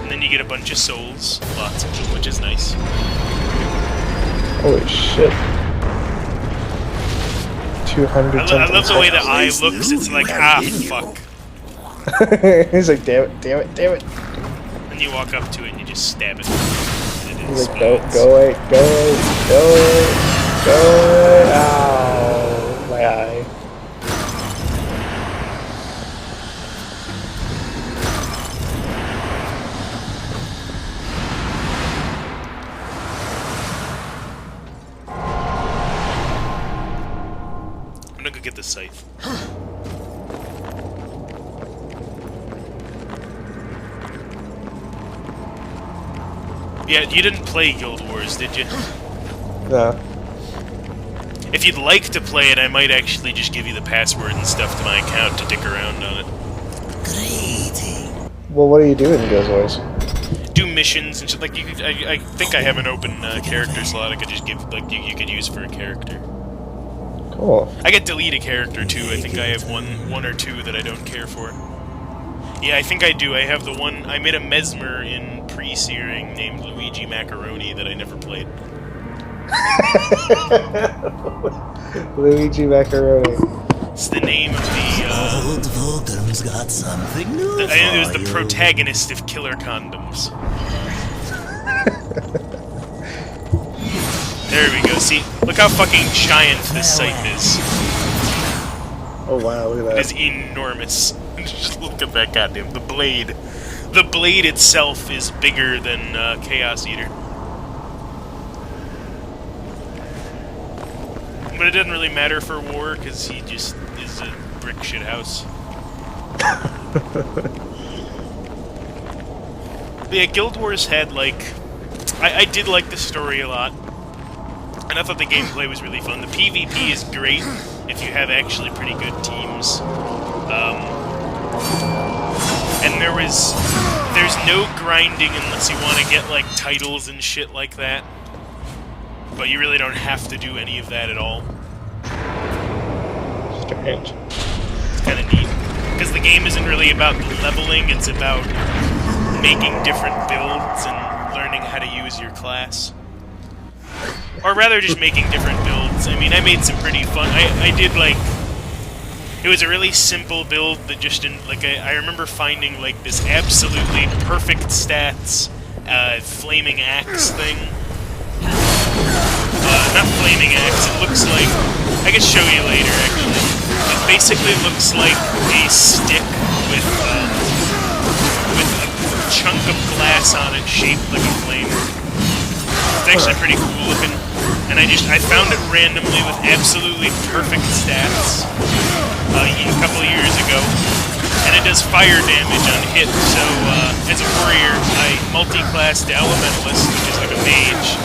And then you get a bunch of souls, lots of them, which is nice. Holy shit. 200 I love the way the eye looks. It's like, ah, fuck. He's like, damn it, damn it, damn it. And you walk up to it and you just stab it. And it He's like, go explodes. away, go away, go away, go away. Ow, my eye. I'm gonna go get the scythe. Yeah, you didn't play Guild Wars, did you? No. If you'd like to play it, I might actually just give you the password and stuff to my account to dick around on it. Greeting. Well, what are you doing in Guild Wars? Do missions and shit. Like, I think I have an open character slot I could just give, like, you could use for a character. Cool. I could delete a character too. I think I have one or two that I don't care for. Yeah, I think I do. I have the one... I made a Mesmer in pre-searing named Luigi Macaroni that I never played. Luigi Macaroni. It's the name of the, Old Vulcan's got something new I think it was for the you. protagonist of Killer Condoms. There we go. See? Look how fucking giant this site is. Oh wow, look at It is that. enormous. Just look at that goddamn... The blade. The blade itself is bigger than Chaos Eater. But it doesn't really matter for War, because he just is a brick shit house. Yeah, Guild Wars had, like... I did like the story a lot. And I thought the gameplay was really fun. The PvP is great if you have actually pretty good teams. And there's no grinding unless you want to get, like, titles and shit like that. But you really don't have to do any of that at all. Strange. It's kind of neat. Because the game isn't really about leveling, it's about making different builds and learning how to use your class. Or rather, just making different builds. I mean, I made some pretty fun... I did, like... It was a really simple build that just didn't... Like, I remember finding, like, this absolutely perfect stats, flaming axe thing. Not flaming axe, it looks like... I can show you later, actually. It basically looks like a stick with a chunk of glass on it shaped like a flame. It's actually pretty cool looking. And I found it randomly with absolutely perfect stats a couple of years ago. And it does fire damage on hit, so as a warrior, I multi-classed to Elementalist, which is like a mage.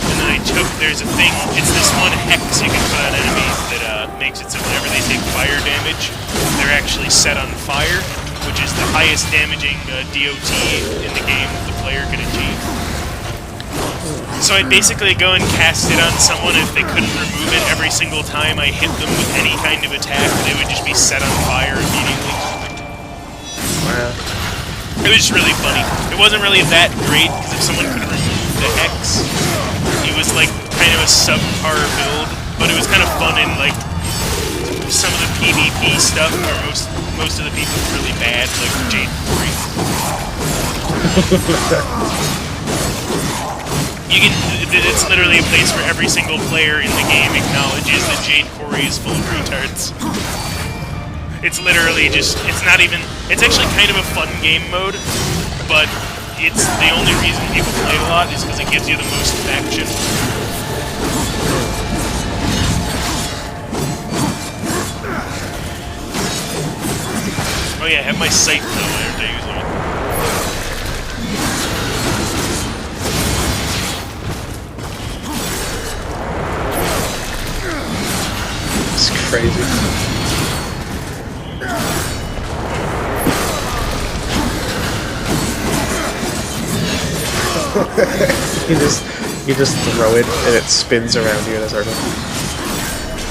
And then there's a thing, it's this one hex you can put on enemies that makes it so whenever they take fire damage, they're actually set on fire, which is the highest damaging DOT in the game the player can achieve. So I'd basically go and cast it on someone, and if they couldn't remove it every single time I hit them with any kind of attack, they would just be set on fire immediately. Wow. It was just really funny. It wasn't really that great, because if someone could remove the hex, it was like kind of a subpar build, but it was kind of fun in like some of the PvP stuff where most of the people were really bad, like Jade Quarry. It's literally a place where every single player in the game acknowledges that Jade Quarry is full of retards. It's literally just, it's actually kind of a fun game mode, but it's the only reason people play it a lot is because it gives you the most action. Oh yeah, I have my sight though whenever I use it. It's crazy. you just throw it and it spins around you in a circle.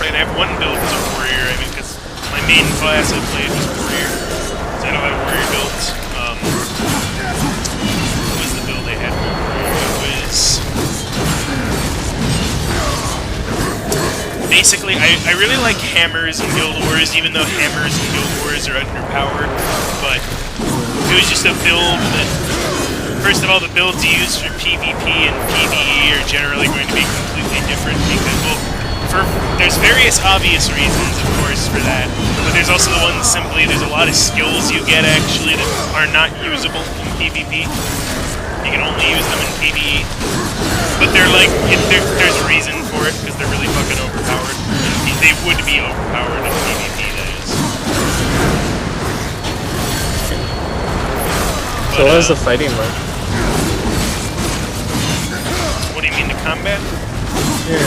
Right, I have one build as a warrior, I mean, because my main class I played was warrior. So I don't have warrior builds. What was the build I had for warrior? It was... Basically, I really like hammers in Guild Wars, even though hammers in Guild Wars are underpowered, but it was just a build that... First of all, the builds you use for PvP and PvE are generally going to be completely different because, well, there's various obvious reasons, of course, for that, but there's also the ones simply, there's a lot of skills you get, actually, that are not usable in PvP. You can only use them in PvE. But they're like, there's a reason for it, because they're really fucking overpowered. They would be overpowered in PvP, that is. So what is the fighting like? What do you mean, the combat? Yeah.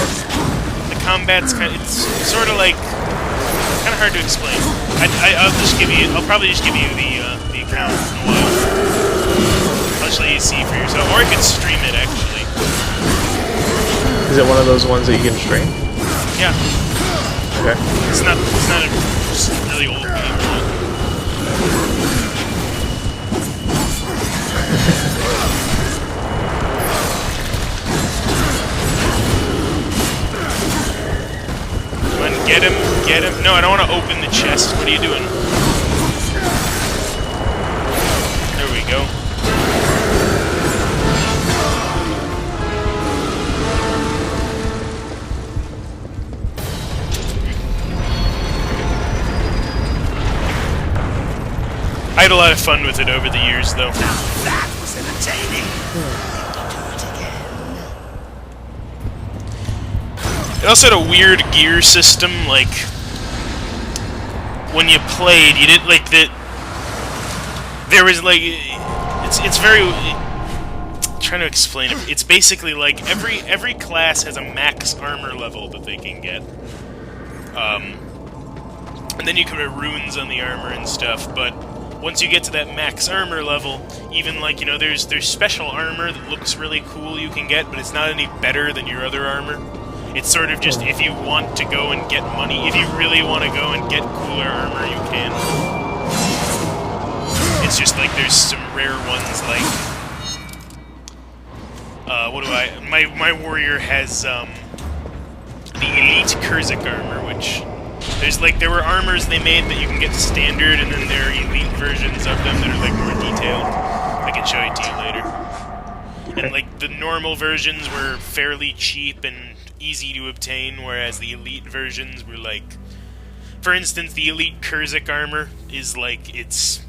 The combat's it's sort of like, kind of hard to explain. I'll probably just give you the account in a while. I'll just let you see for yourself, or I could stream it actually. Is it one of those ones that you can stream? Yeah. Okay. It's not a really old game. Come on, get him, get him. No, I don't want to open the chest. What are you doing? There we go. I had a lot of fun with it over the years, though. That was entertaining. It also had a weird gear system, like, when you played, you didn't, like, there was, like, it's very, I'm trying to explain it. It's basically, like, every class has a max armor level that they can get. And then you can put runes on the armor and stuff, but once you get to that max armor level, even, like, you know, there's special armor that looks really cool you can get, but it's not any better than your other armor. It's sort of just, if you want to go and get money, if you really want to go and get cooler armor, you can. It's just, like, there's some rare ones, like, what do my warrior has, the Elite Kurzik armor, which, there were armors they made that you can get standard, and then there are elite versions of them that are, like, more detailed. I can show it to you later. And, like, the normal versions were fairly cheap and easy to obtain, whereas the elite versions were, like... For instance, the Elite Kurzik armor is, like, it's...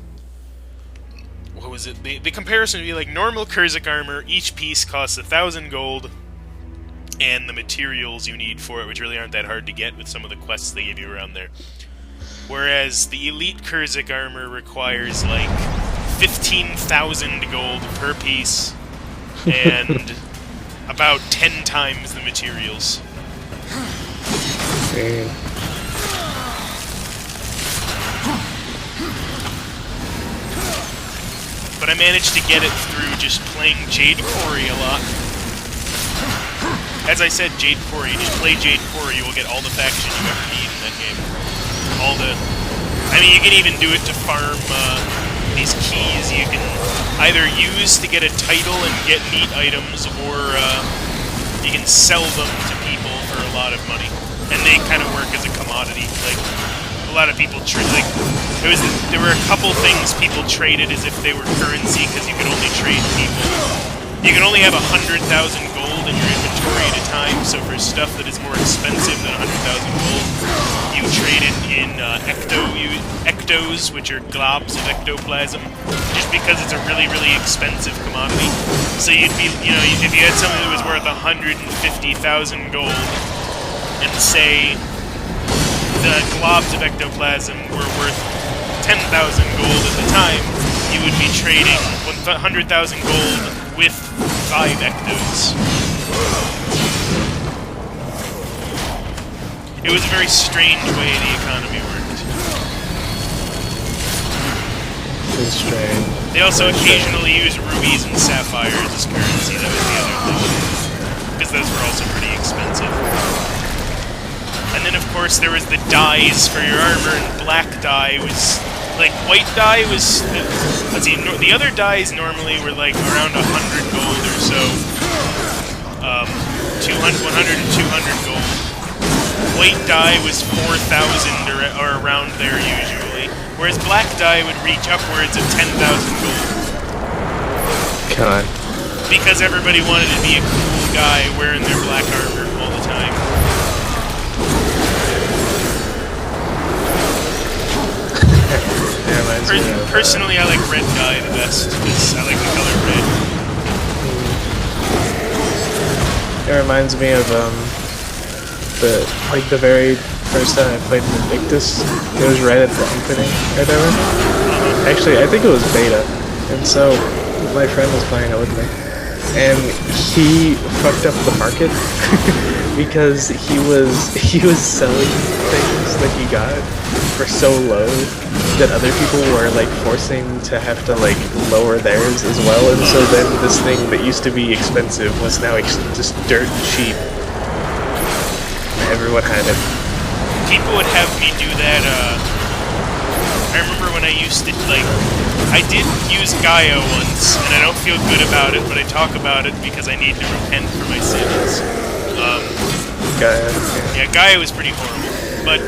What was it? The comparison would be, like, normal Kurzik armor, each piece costs 1,000 gold, and the materials you need for it, which really aren't that hard to get with some of the quests they give you around there. Whereas the Elite Kurzik armor requires, like, 15,000 gold per piece, and about 10 times the materials. Dang. But I managed to get it through just playing Jade Quarry a lot. As I said, Jade Quarry, just play Jade Quarry, you will get all the faction you ever need in that game. I mean, you can even do it to farm these keys you can either use to get a title and get neat items, or you can sell them to people for a lot of money. And they kind of work as a commodity. Like, a lot of people there were a couple things people traded as if they were currency, because you could only trade people. You can only have 100,000 gold in your inventory at a time, so for stuff that is more expensive than 100,000 gold, you trade it in ectos, which are globs of ectoplasm, just because it's a really, really expensive commodity. So you'd be, you know, if you had something that was worth 150,000 gold, and say the globs of ectoplasm were worth 10,000 gold at the time, you would be trading 100,000 gold with 5 ectos. It was a very strange way the economy worked. It's strange. They also occasionally use rubies and sapphires as currency. That was the other thing. Because those were also pretty expensive. And then, of course, there was the dyes for your armor, and black dye was... Like, white dye was... Let's see, the other dyes normally were, like, around 100 gold or so. 100 and 200 gold. White dye was 4,000 or around there, usually. Whereas black dye would reach upwards of 10,000 gold. God. Because everybody wanted to be a cool guy wearing their black armor all the time. Personally, I like red dye the best, because I like the color red. It reminds me of the very first time I played Invictus. It was right at the opening or whatever. Actually, I think it was beta, and so my friend was playing it with me, and he fucked up the market because he was selling things that he got for so low that other people were, like, forcing to have to, like, lower theirs as well, and so then this thing that used to be expensive was now just dirt cheap. Everyone had it. People would have me do that, I remember when I used to, like, I did use Gaia once, and I don't feel good about it, but I talk about it because I need to repent for my sins. Gaia. Yeah, Gaia was pretty horrible, but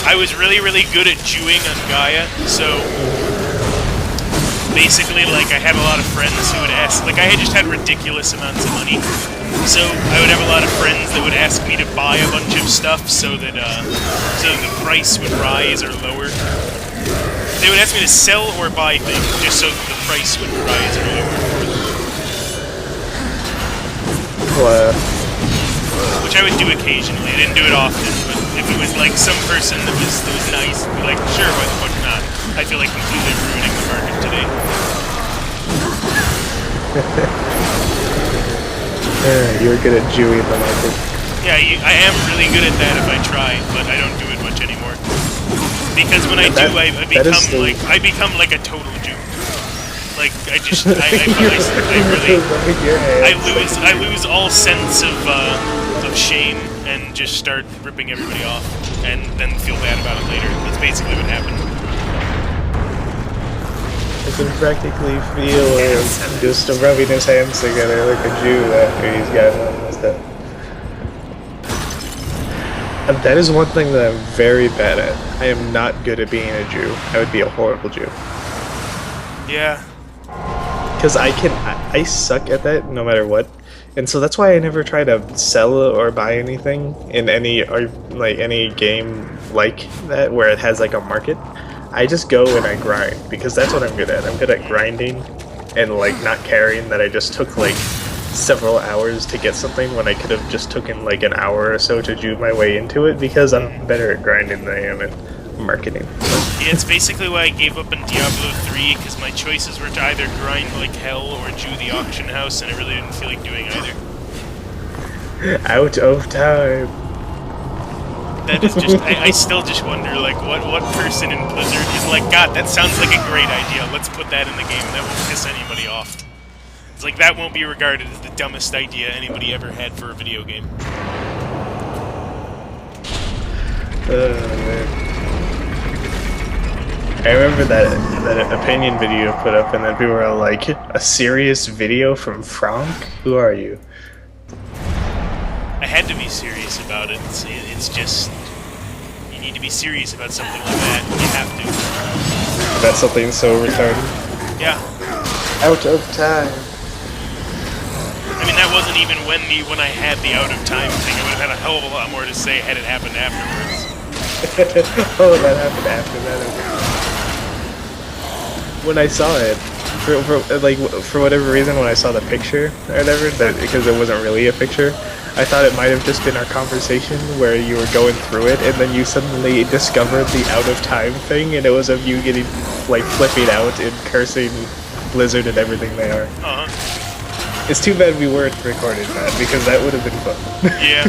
I was really, really good at Jewing on Gaia, so basically, like, I had a lot of friends who would ask, like, I had just had ridiculous amounts of money, so I would have a lot of friends that would ask me to buy a bunch of stuff so that the price would rise or lower. They would ask me to sell or buy things just so that the price would rise or lower for them. Well, Which I would do occasionally. I didn't do it often, but if it was like some person that was nice, I'd be like, sure, why the fuck not? I feel like completely ruining the market today. you're good at Jewy the market. Yeah, I am really good at that if I try, but I don't do it much anymore. Because when I become like a total Jew. Like I lose all sense of shame and just start ripping everybody off, and then feel bad about it later. That's basically what happened. I can practically feel him just rubbing his hands together like a Jew after he's gotten all messed up. That is one thing that I'm very bad at. I am not good at being a Jew. I would be a horrible Jew. Yeah. Because I suck at that no matter what. And so that's why I never try to sell or buy anything in any game like that where it has like a market. I just go and I grind because that's what I'm good at. I'm good at grinding and like not caring that I just took like several hours to get something when I could have just taken like an hour or so to Jew my way into it because I'm better at grinding than I am at marketing. Yeah, it's basically why I gave up in Diablo 3, because my choices were to either grind like hell or Jew the auction house, and I really didn't feel like doing either. Out of time. That is just, I still just wonder, like, what person in Blizzard is like, God, that sounds like a great idea, let's put that in the game, that won't piss anybody off. It's like, that won't be regarded as the dumbest idea anybody ever had for a video game. Man. I remember that opinion video you put up, and then people were like, "A serious video from Frank? Who are you?" I had to be serious about it. It's just, you need to be serious about something like that. You have to. About something so retarded. Yeah. Out of time. I mean, that wasn't even when I had the out of time thing. I would have had a hell of a lot more to say had it happened afterwards. Oh, that happened after that. When I saw it, for whatever reason, when I saw the picture or whatever, because it wasn't really a picture, I thought it might have just been our conversation where you were going through it, and then you suddenly discovered the out of time thing, and it was of you getting like flipping out and cursing Blizzard and everything they are. It's too bad we weren't recording that because that would have been fun. Yeah.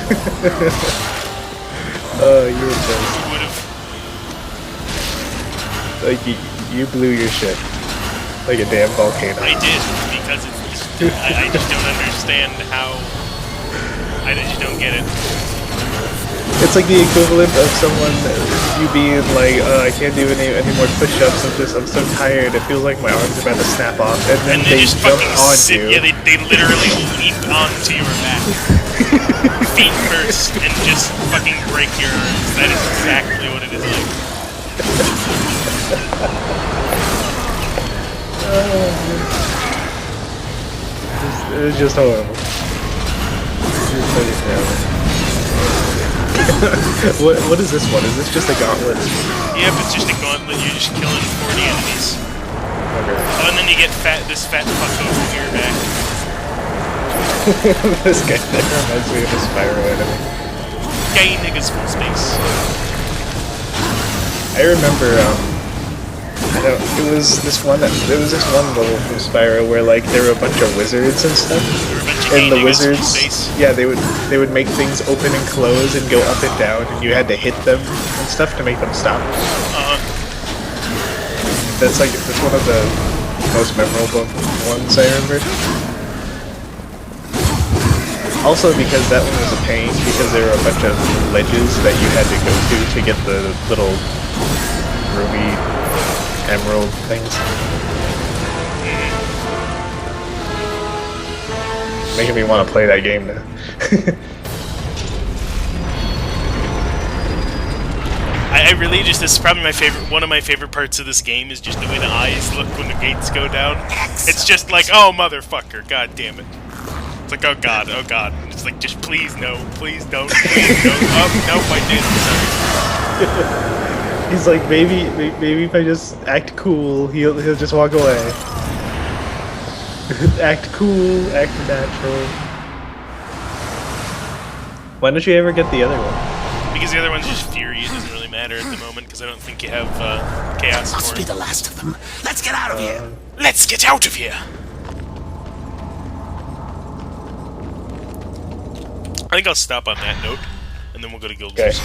Oh, you were close. You would have. Like you blew your shit like a damn volcano. I did, because it's just, I just don't understand how. I just don't get it. It's like the equivalent of someone, you being like, I can't do any more push-ups, I'm so tired, it feels like my arms are about to snap off, and then they just jump fucking on sit, you. yeah, they literally leap onto your back. Feet first, and just fucking break your arms. That is exactly what it is like. It's just horrible. What is this one? Is this just a gauntlet? Yep, it's just a gauntlet. You're just killing 40 enemies. Okay. Oh, and then you get this fat fuck over here back. This guy that reminds me of a Spyro enemy. Gay niggas from space. I remember, it was this one level from Spyro where like there were a bunch of wizards and stuff. And the wizards, yeah, they would make things open and close and go up and down, and you had to hit them and stuff to make them stop. That's one of the most memorable ones I remember. Also because that one was a pain because there were a bunch of ledges that you had to go to get the little ruby emerald things. making me want to play that game now. I really just, this is probably one of my favorite parts of this game is just the way the eyes look when the gates go down. It's just like, oh motherfucker, god damn it. It's like, oh god, and it's like, just please no, please don't, please don't. Oh, nope, I did, sorry. He's like, maybe if I just act cool, he'll just walk away. Act cool, act natural. Why don't you ever get the other one? Because the other one's just Fury, it doesn't really matter at the moment, because I don't think you have Chaos Must for be it. the last of them. Let's get out of here. Let's get out of here! I think I'll stop on that note, and then we'll go to Guild Okay. Wars.